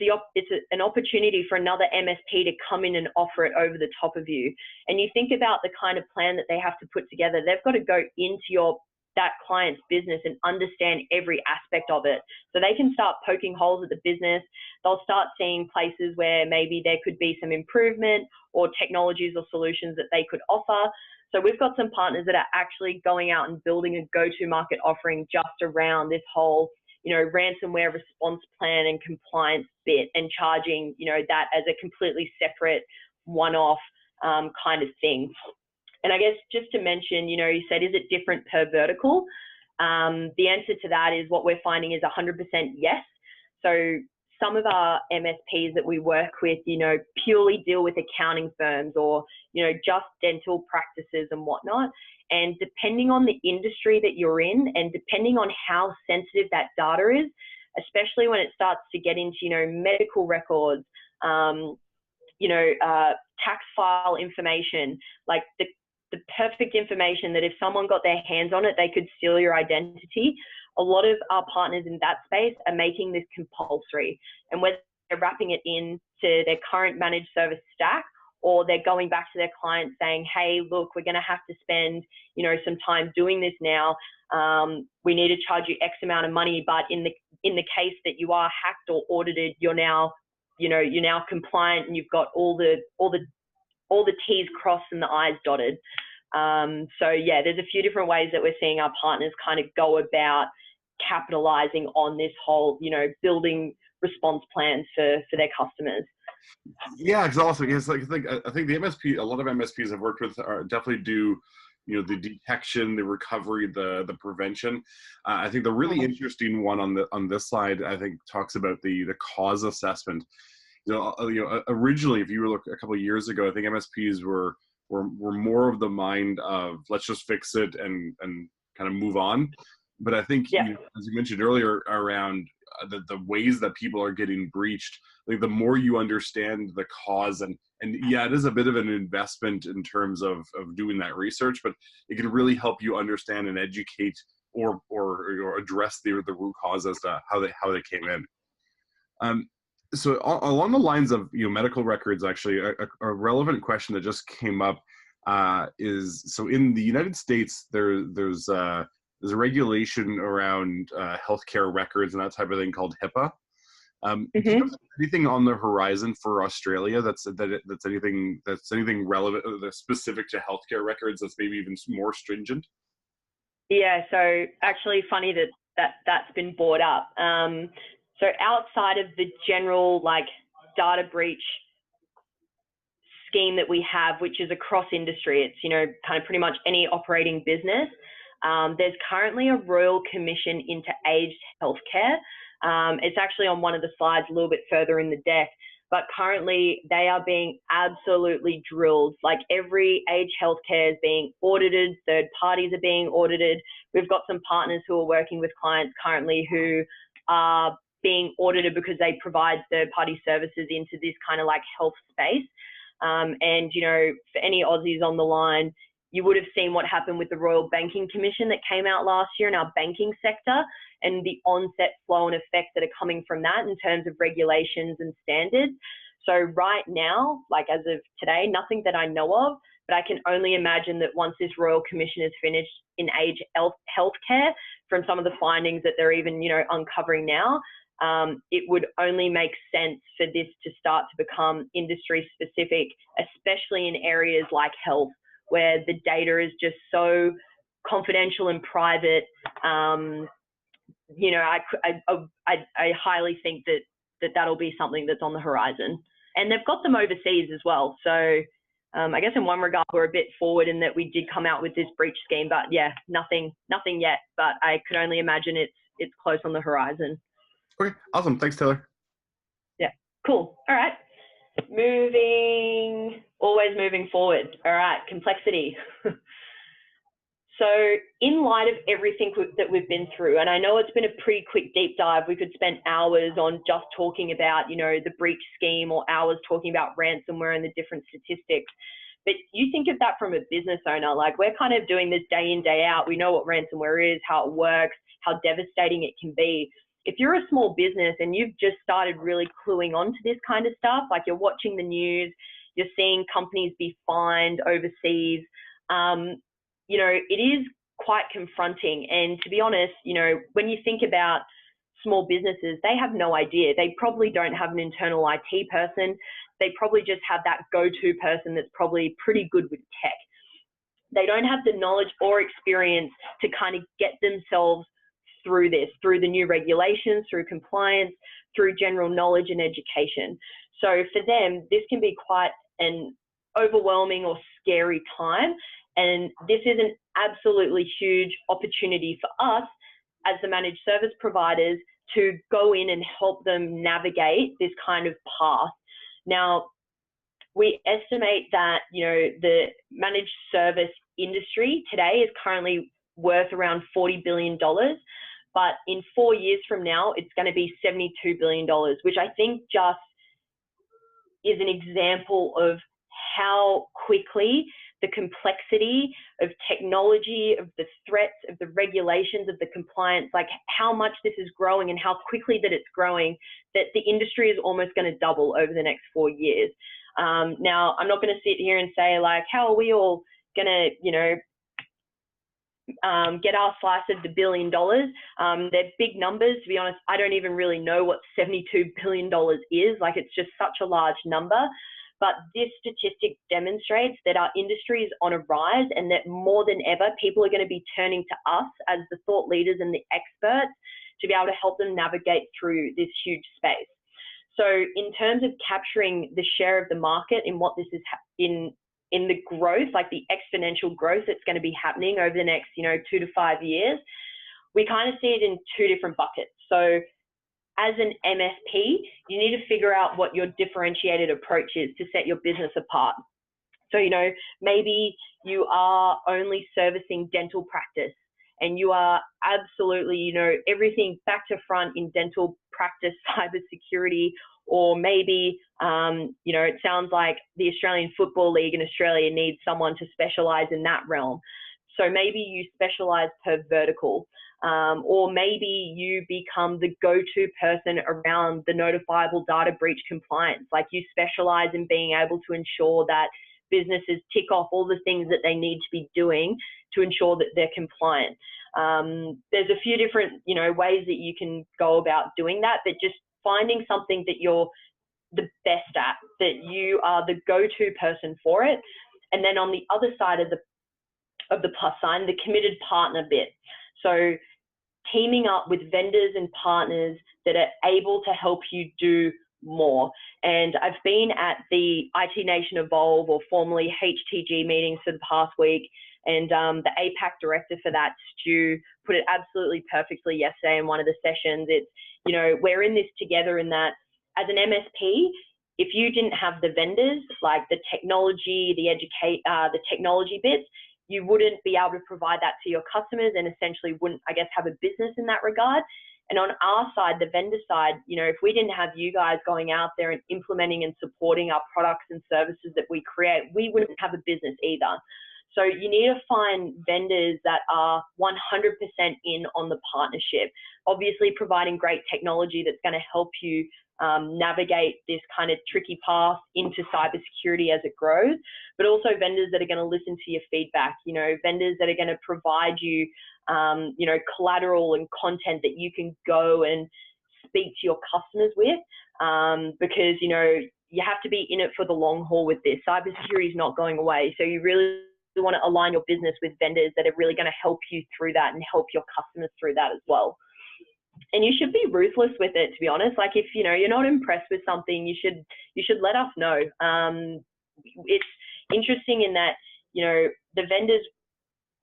an opportunity for another MSP to come in and offer it over the top of you. And you think about the kind of plan that they have to put together. They've got to go into that client's business and understand every aspect of it. So they can start poking holes at the business. They'll start seeing places where maybe there could be some improvement or technologies or solutions that they could offer. So we've got some partners that are actually going out and building a go-to-market offering just around this whole, ransomware response plan and compliance bit, and charging, that as a completely separate one-off kind of thing. And I guess just to mention, you said, is it different per vertical? The answer to that is what we're finding is 100% yes. So some of our MSPs that we work with, purely deal with accounting firms or, just dental practices and whatnot. And depending on the industry that you're in and depending on how sensitive that data is, especially when it starts to get into, medical records, tax file information, like the perfect information that if someone got their hands on it, they could steal your identity. A lot of our partners in that space are making this compulsory, and whether they're wrapping it into their current managed service stack or they're going back to their clients saying, hey, look, we're going to have to spend, some time doing this now. We need to charge you X amount of money, but in the case that you are hacked or audited, you're now compliant and you've got all the T's crossed and the I's dotted. So yeah, there's a few different ways that we're seeing our partners kind of go about capitalizing on this whole, building response plans for their customers. Yeah, exhausting. Yes, I think the MSP, a lot of MSPs I've worked with definitely do, the detection, the recovery, the prevention. I think the really interesting one on this slide, I think, talks about the cause assessment. Originally, if you were looking a couple of years ago, I think MSPs were more of the mind of let's just fix it and kind of move on. But I think, Yeah. as you mentioned earlier, around the ways that people are getting breached, like the more you understand the cause, and yeah, it is a bit of an investment in terms of doing that research, but it can really help you understand and educate or address the root cause as to how they came in. So along the lines of medical records, actually, a relevant question that just came up is, so in the United States, there's a regulation around healthcare records and that type of thing called HIPAA. Do you know if there's anything on the horizon for Australia that's anything relevant, that's specific to healthcare records, that's maybe even more stringent? Yeah, so actually funny that's been brought up. So outside of the general like data breach scheme that we have, which is across industry, it's, you know, kind of pretty much any operating business. There's currently a royal commission into aged healthcare. It's actually on one of the slides a little bit further in the deck, but currently they are being absolutely drilled. Like every aged healthcare is being audited, third parties are being audited. We've got some partners who are working with clients currently who are being audited because they provide third party services into this kind of like health space. And, you know, for any Aussies on the line, you would have seen what happened with the Royal Banking Commission that came out last year in our banking sector, and the onset flow and effects that are coming from that in terms of regulations and standards. So right now, like as of today, nothing that I know of, but I can only imagine that once this Royal Commission is finished in aged healthcare, from some of the findings that they're even, you know, uncovering now, it would only make sense for this to start to become industry specific, especially in areas like health, where the data is just so confidential and private. You know, I highly think that'll be something that's on the horizon. And they've got them overseas as well. So I guess in one regard, we're a bit forward in that we did come out with this breach scheme, but yeah, nothing yet. But I could only imagine it's close on the horizon. Okay, awesome. Thanks, Taylor. Yeah, cool. All right. Always moving forward. All right, complexity. So in light of everything that we've been through, and I know it's been a pretty quick deep dive, we could spend hours on just talking about, you know, the breach scheme, or hours talking about ransomware and the different statistics. But you think of that from a business owner, like we're kind of doing this day in, day out. We know what ransomware is, how it works, how devastating it can be. If you're a small business and you've just started really cluing on to this kind of stuff, like you're watching the news, you're seeing companies be fined overseas, you know, it is quite confronting. And to be honest, you know, when you think about small businesses, they have no idea. They probably don't have an internal IT person. They probably just have that go-to person that's probably pretty good with tech. They don't have the knowledge or experience to kind of get themselves through this, through the new regulations, through compliance, through general knowledge and education. So for them, this can be quite an overwhelming or scary time. And this is an absolutely huge opportunity for us as the managed service providers to go in and help them navigate this kind of path. Now, we estimate that, you know, the managed service industry today is currently worth around $40 billion. But in 4 years from now, it's going to be $72 billion, which I think just is an example of how quickly the complexity of technology, of the threats, of the regulations, of the compliance, like how much this is growing and how quickly that it's growing, that the industry is almost going to double over the next 4 years. Now, I'm not going to sit here and say like, how are we all going to, you know, get our slice of the $1 billion. They're big numbers. To be honest, I don't even really know what $72 billion is. Like, it's just such a large number. But this statistic demonstrates that our industry is on a rise, and that more than ever, people are going to be turning to us as the thought leaders and the experts to be able to help them navigate through this huge space. So in terms of capturing the share of the market in what this is in the growth, like the exponential growth that's going to be happening over the next, you know, 2 to 5 years, we kind of see it in two different buckets. So as an MSP, you need to figure out what your differentiated approach is to set your business apart. So, you know, maybe you are only servicing dental practice and you are absolutely, you know, everything back to front in dental practice, cybersecurity, or maybe, you know, it sounds like the Australian Football League in Australia needs someone to specialize in that realm. So maybe you specialize per vertical, or maybe you become the go-to person around the notifiable data breach compliance. Like, you specialize in being able to ensure that businesses tick off all the things that they need to be doing to ensure that they're compliant. There's a few different, you know, ways that you can go about doing that, but just finding something that you're the best at, that you are the go-to person for it. And then on the other side of the plus sign, the committed partner bit. So teaming up with vendors and partners that are able to help you do more. And I've been at the IT Nation Evolve, or formerly HTG, meetings for the past week, and the APAC director for that, Stu, put it absolutely perfectly yesterday in one of the sessions. It's, you know, we're in this together, in that as an MSP, if you didn't have the vendors, like the technology, the technology bits, you wouldn't be able to provide that to your customers, and essentially wouldn't, I guess, have a business in that regard. And on our side, the vendor side, you know, if we didn't have you guys going out there and implementing and supporting our products and services that we create, we wouldn't have a business either. So you need to find vendors that are 100% in on the partnership, obviously providing great technology that's going to help you navigate this kind of tricky path into cybersecurity as it grows, but also vendors that are going to listen to your feedback, you know, vendors that are going to provide you, you know, collateral and content that you can go and speak to your customers with, because, you know, you have to be in it for the long haul with this. Cybersecurity is not going away. So you really want to align your business with vendors that are really going to help you through that and help your customers through that as well. And you should be ruthless with it, to be honest. Like, if, you know, you're not impressed with something, you should let us know. It's interesting in that, you know, the vendors,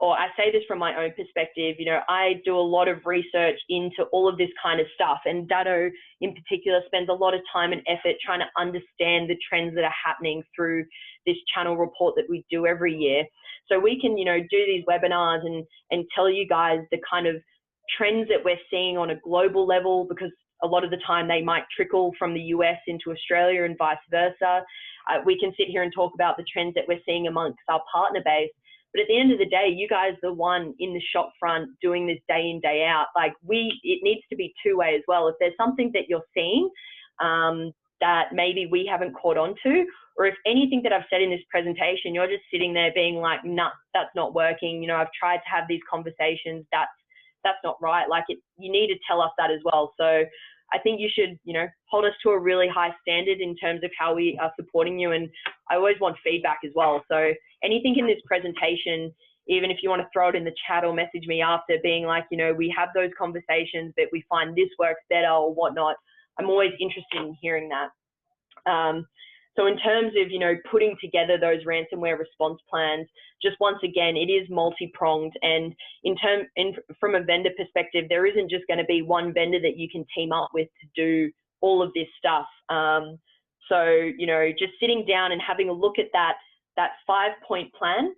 or I say this from my own perspective, you know, I do a lot of research into all of this kind of stuff, and Datto in particular spends a lot of time and effort trying to understand the trends that are happening through this channel report that we do every year. So we can, you know, do these webinars and tell you guys the kind of trends that we're seeing on a global level, because a lot of the time they might trickle from the US into Australia and vice versa. We can sit here and talk about the trends that we're seeing amongst our partner base. But at the end of the day, you guys are the one in the shop front doing this day in, day out. Like, it needs to be two-way as well. If there's something that you're seeing that maybe we haven't caught on to, or if anything that I've said in this presentation, you're just sitting there being like, nah, that's not working. You know, I've tried to have these conversations. That's not right. Like, you need to tell us that as well. So I think you should, you know, hold us to a really high standard in terms of how we are supporting you. And I always want feedback as well. So anything in this presentation, even if you want to throw it in the chat or message me after, being like, you know, we have those conversations, but we find this works better or whatnot, I'm always interested in hearing that. So in terms of, you know, putting together those ransomware response plans, just once again, it is multi-pronged. And from a vendor perspective, there isn't just going to be one vendor that you can team up with to do all of this stuff. So, you know, just sitting down and having a look at that 5-point plan,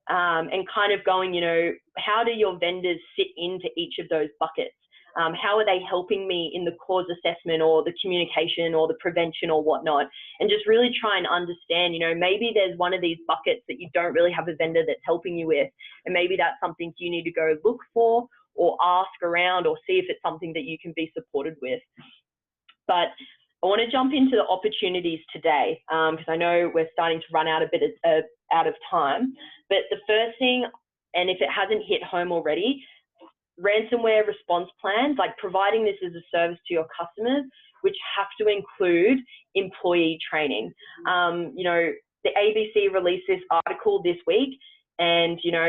and kind of going, you know, how do your vendors sit into each of those buckets? How are they helping me in the cause assessment or the communication or the prevention or whatnot? And just really try and understand, you know, maybe there's one of these buckets that you don't really have a vendor that's helping you with. And maybe that's something you need to go look for or ask around or see if it's something that you can be supported with. But I want to jump into the opportunities today, because I know we're starting to run out a bit out of time. But the first thing, and if it hasn't hit home already, ransomware response plans, like providing this as a service to your customers, which have to include employee training. You know, the ABC released this article this week, and, you know,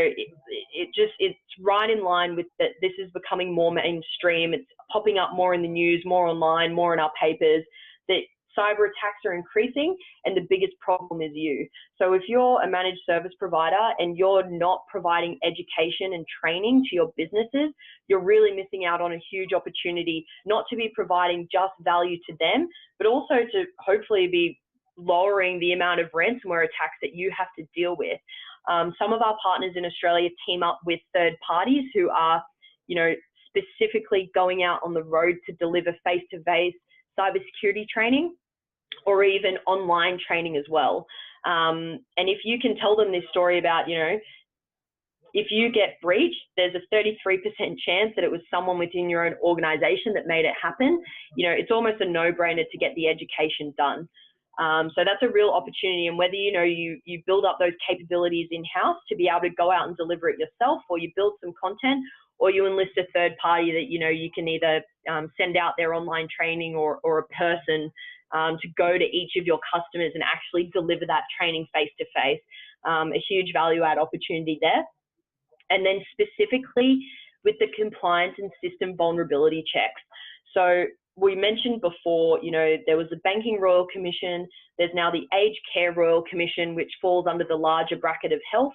it's right in line with that. This is becoming more mainstream. It's popping up more in the news, more online, more in our papers, that cyber attacks are increasing, and the biggest problem is you. So if you're a managed service provider and you're not providing education and training to your businesses, you're really missing out on a huge opportunity, not to be providing just value to them, but also to hopefully be lowering the amount of ransomware attacks that you have to deal with. Some of our partners in Australia team up with third parties who are, you know, specifically going out on the road to deliver face-to-face cybersecurity training, or even online training as well. And if you can tell them this story about, you know, if you get breached, there's a 33% chance that it was someone within your own organization that made it happen. You know, it's almost a no-brainer to get the education done. So that's a real opportunity. And whether, you know, you build up those capabilities in-house to be able to go out and deliver it yourself, or you build some content, or you enlist a third party that, you know, you can either send out their online training or a person to go to each of your customers and actually deliver that training face to face. A huge value add opportunity there. And then specifically with the compliance and system vulnerability checks. So we mentioned before, you know, there was the Banking Royal Commission. There's now the Aged Care Royal Commission, which falls under the larger bracket of health.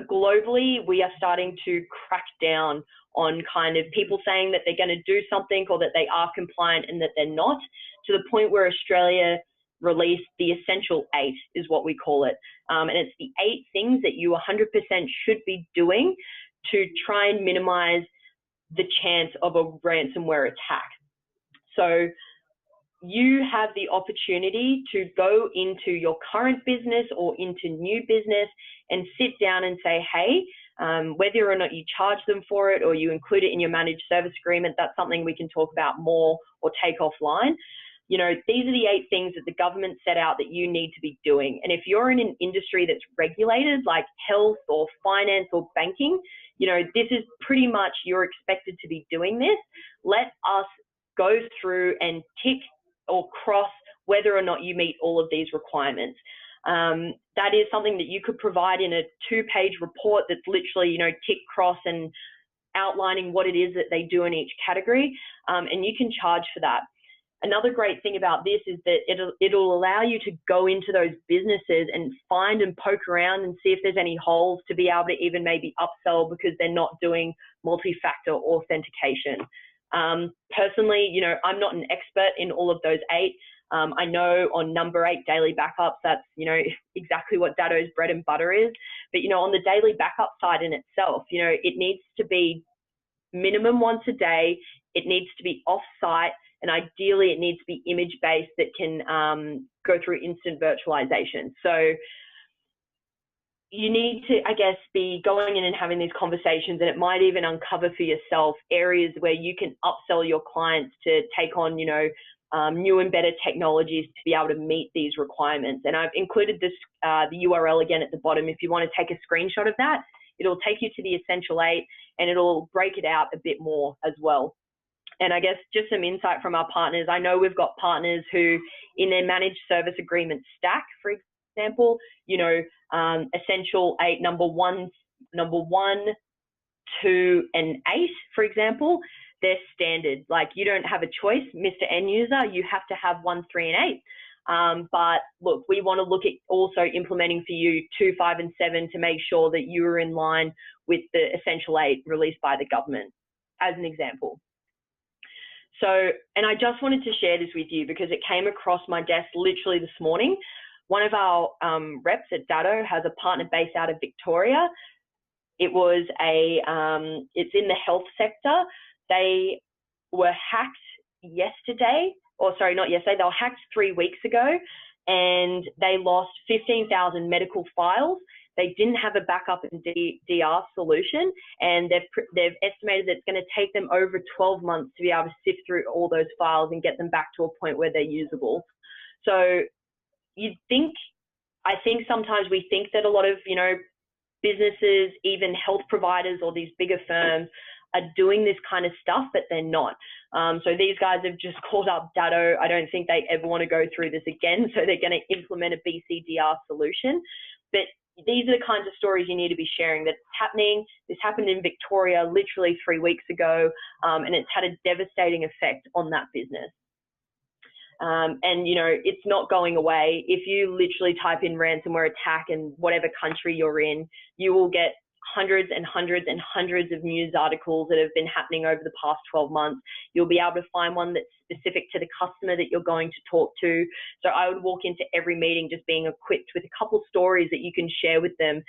Globally, we are starting to crack down on kind of people saying that they're going to do something or that they are compliant and that they're not, to the point where Australia released the Essential 8 is what we call it. And it's the 8 things that you 100% should be doing to try and minimize the chance of a ransomware attack. So you have the opportunity to go into your current business or into new business and sit down and say, hey, whether or not you charge them for it or you include it in your managed service agreement, that's something we can talk about more or take offline. You know, these are the 8 things that the government set out that you need to be doing. And if you're in an industry that's regulated, like health or finance or banking, you know, this is pretty much, you're expected to be doing this. Let us go through and tick or cross whether or not you meet all of these requirements. That is something that you could provide in a 2-page report that's literally, you know, tick, cross, and outlining what it is that they do in each category, and you can charge for that. Another great thing about this is that it'll allow you to go into those businesses and find and poke around and see if there's any holes to be able to even maybe upsell because they're not doing multi-factor authentication. Personally, you know, I'm not an expert in all of those 8. I know on number 8, daily backups, that's, you know, exactly what Datto's bread and butter is. But, you know, on the daily backup side in itself, you know, it needs to be minimum once a day. It needs to be off-site, and ideally it needs to be image-based that can go through instant virtualization. So you need to, I guess, be going in and having these conversations, and it might even uncover for yourself areas where you can upsell your clients to take on, you know, new and better technologies to be able to meet these requirements. And I've included this, the URL again at the bottom. If you want to take a screenshot of that, it'll take you to the Essential 8 and it'll break it out a bit more as well. And I guess just some insight from our partners. I know we've got partners who in their managed service agreement stack, for example, you know, Essential 8, number one, 2, and 8, for example, they're standard. Like, you don't have a choice, Mr. End User, you have to have 1, 3, and 8. But look, we want to look at also implementing for you 2, 5, and 7 to make sure that you are in line with the Essential 8 released by the government, as an example. So, and I just wanted to share this with you because it came across my desk literally this morning. One of our reps at Datto has a partner based out of Victoria. It was it's in the health sector. They were hacked yesterday, or sorry, not yesterday, they were hacked 3 weeks ago, and they lost 15,000 medical files. They didn't have a backup and DR solution, and they've estimated that it's going to take them over 12 months to be able to sift through all those files and get them back to a point where they're usable. So I think sometimes we think that a lot of, you know, businesses, even health providers or these bigger firms are doing this kind of stuff, but they're not. So these guys have just called up Datto. I don't think they ever want to go through this again. So they're going to implement a BCDR solution. But these are the kinds of stories you need to be sharing that's happening. This happened in Victoria literally 3 weeks ago, and it's had a devastating effect on that business. And, you know, it's not going away. If you literally type in ransomware attack in whatever country you're in, you will get hundreds and hundreds and hundreds of news articles that have been happening over the past 12 months. You'll be able to find one that's specific to the customer that you're going to talk to. So I would walk into every meeting just being equipped with a couple stories that you can share with them,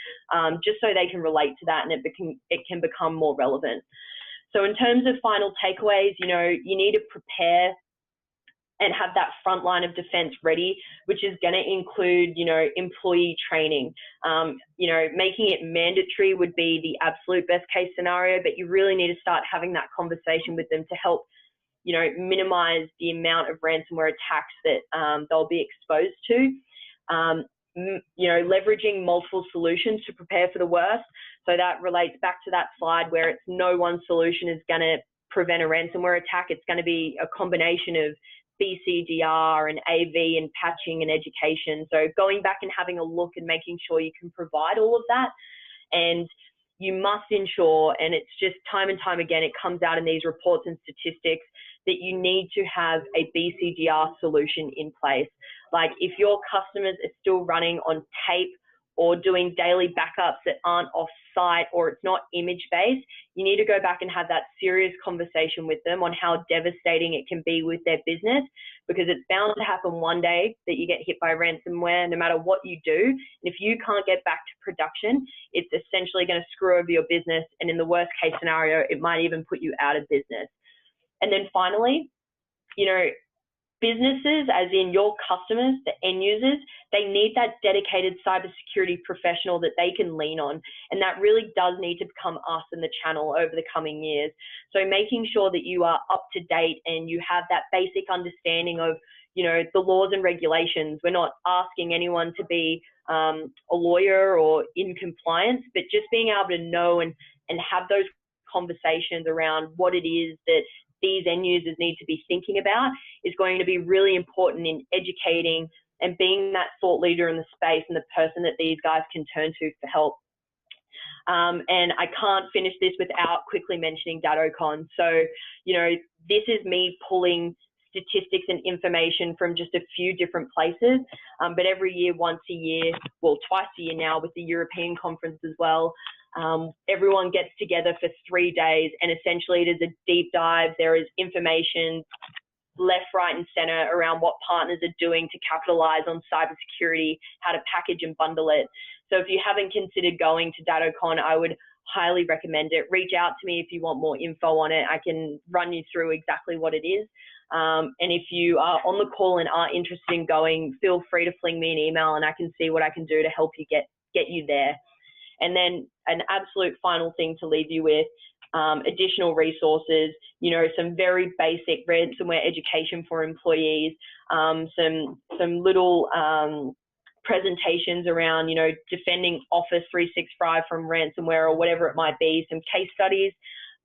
just so they can relate to that and it can become more relevant. So in terms of final takeaways, you know, you need to prepare and have that front line of defense ready, which is going to include, you know, employee training. You know, making it mandatory would be the absolute best case scenario, but you really need to start having that conversation with them to help, you know, minimize the amount of ransomware attacks that they'll be exposed to. You know, leveraging multiple solutions to prepare for the worst. So that relates back to that slide where it's no one solution is going to prevent a ransomware attack. It's going to be a combination of BCDR and AV and patching and education. So going back and having a look and making sure you can provide all of that. And you must ensure, and it's just time and time again, it comes out in these reports and statistics, that you need to have a BCDR solution in place. Like if your customers are still running on tape or doing daily backups that aren't off-site, or it's not image-based, you need to go back and have that serious conversation with them on how devastating it can be with their business, because it's bound to happen one day that you get hit by ransomware, no matter what you do. And if you can't get back to production, it's essentially going to screw over your business. And in the worst case scenario, it might even put you out of business. And then finally, you know, businesses, as in your customers, the end users, they need that dedicated cybersecurity professional that they can lean on. And that really does need to become us in the channel over the coming years. So making sure that you are up to date and you have that basic understanding of, you know, the laws and regulations. We're not asking anyone to be a lawyer or in compliance, but just being able to know and have those conversations around what it is that these end users need to be thinking about is going to be really important in educating and being that thought leader in the space and the person that these guys can turn to for help. And I can't finish this without quickly mentioning DattoCon. So, you know, this is me pulling statistics and information from just a few different places, but every year, once a year, well, twice a year now with the European conference as well, everyone gets together for 3 days, and essentially it is a deep dive. There is information left, right, and center around what partners are doing to capitalize on cybersecurity, how to package and bundle it. So if you haven't considered going to DattoCon, I would highly recommend it. Reach out to me if you want more info on it. I can run you through exactly what it is. And if you are on the call and are interested in going, feel free to fling me an email and I can see what I can do to help you get you there. And then an absolute final thing to leave you with, additional resources, you know, some very basic ransomware education for employees, some little presentations around, you know, defending Office 365 from ransomware or whatever it might be, some case studies.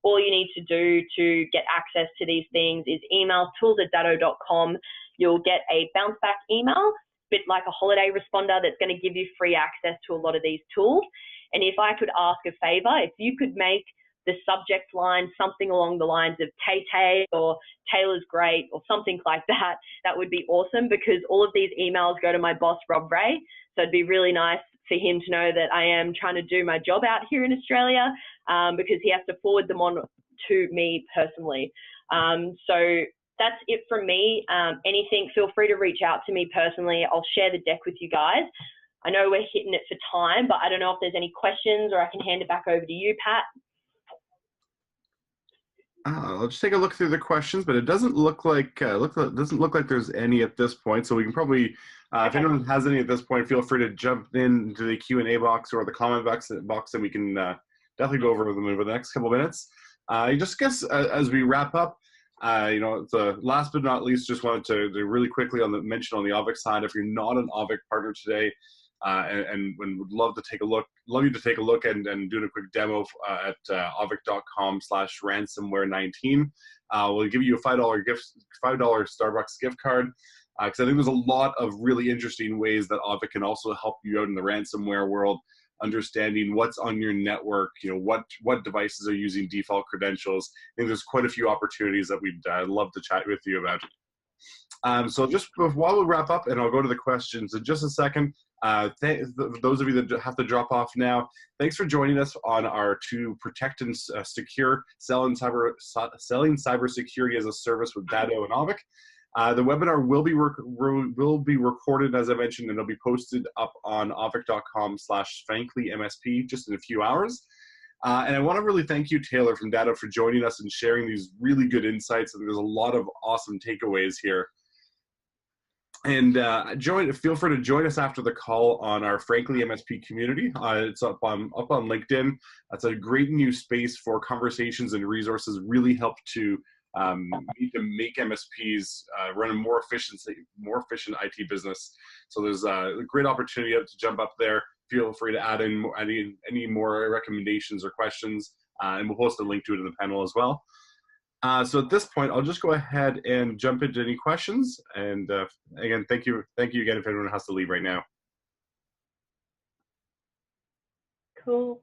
All you need to do to get access to these things is email tools@datto.com. You'll get a bounce back email, bit like a holiday responder that's going to give you free access to a lot of these tools. And if I could ask a favor, if you could make the subject line something along the lines of Tay or Taylor's great or something like that, that would be awesome, because all of these emails go to my boss, Rob Ray. So it'd be really nice for him to know that I am trying to do my job out here in Australia, because he has to forward them on to me personally. So that's it from me. Anything, feel free to reach out to me personally. I'll share the deck with you guys. I know we're hitting it for time, but I don't know if there's any questions, or I can hand it back over to you, Pat. I'll just take a look through the questions, but it doesn't look like there's any at this point. So we can probably, if anyone has any at this point, feel free to jump into the Q&A box or the comment box, and we can definitely go over them over the next couple of minutes. I just guess as we wrap up, you know, the last but not least, just wanted to really quickly mention on the Auvik side, if you're not an Auvik partner today, and would love you to take a look and do a quick demo at auvik.com/ransomware19. We'll give you a $5 Starbucks gift card, because I think there's a lot of really interesting ways that Auvik can also help you out in the ransomware world, understanding what's on your network, you know, what devices are using default credentials. I think there's quite a few opportunities that we'd love to chat with you about. So just while we wrap up, and I'll go to the questions in just a second, those of you that have to drop off now, thanks for joining us on our To Protect and Secure selling cybersecurity as a service with Datto and Auvik. The webinar will be recorded, as I mentioned, and it'll be posted up on auvik.com/frankly-MSP just in a few hours. And I want to really thank you, Taylor from Datto, for joining us and sharing these really good insights. And there's a lot of awesome takeaways here. And feel free to join us after the call on our Frankly MSP community. It's up on LinkedIn. That's a great new space for conversations and resources. Really help to make MSPs run a more efficient IT business. So there's a great opportunity to jump up there. feel free to add in any more recommendations or questions, and we'll post a link to it in the panel as well. So at this point, I'll just go ahead and jump into any questions. And again, thank you again if anyone has to leave right now. Cool.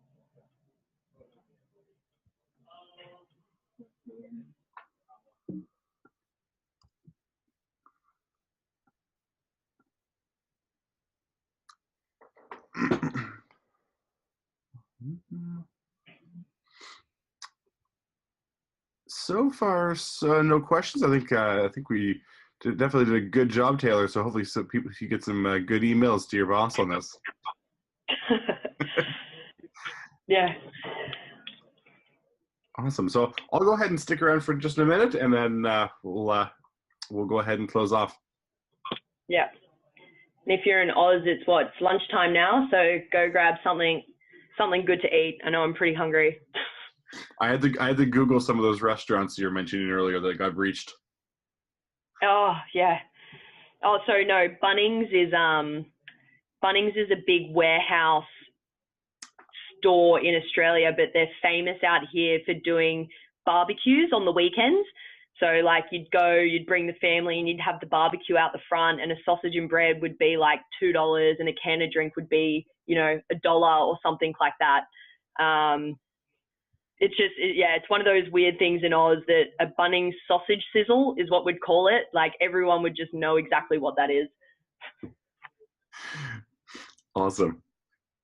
So far, no questions. I think we definitely did a good job, Taylor. So hopefully, you get some good emails to your boss on this. Yeah. Awesome. So I'll go ahead and stick around for just a minute, and then we'll go ahead and close off. Yeah. And if you're in Oz, it's lunchtime now, so go grab something good to eat. I know I'm pretty hungry. I had to Google some of those restaurants you were mentioning earlier that got breached. Oh yeah. Oh, so no, Bunnings is a big warehouse store in Australia, but they're famous out here for doing barbecues on the weekends. So like you'd bring the family and you'd have the barbecue out the front, and a sausage and bread would be like $2 and a can of drink would be, $1 or something like that. It's just, it's one of those weird things in Oz that a Bunnings sausage sizzle is what we'd call it. Like everyone would just know exactly what that is. Awesome.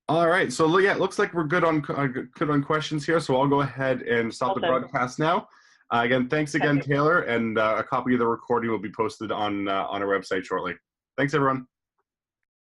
All right. So yeah, it looks like we're good on questions here. So I'll go ahead and stop the broadcast now. Again, thanks again, Taylor, and a copy of the recording will be posted on our website shortly. Thanks, everyone.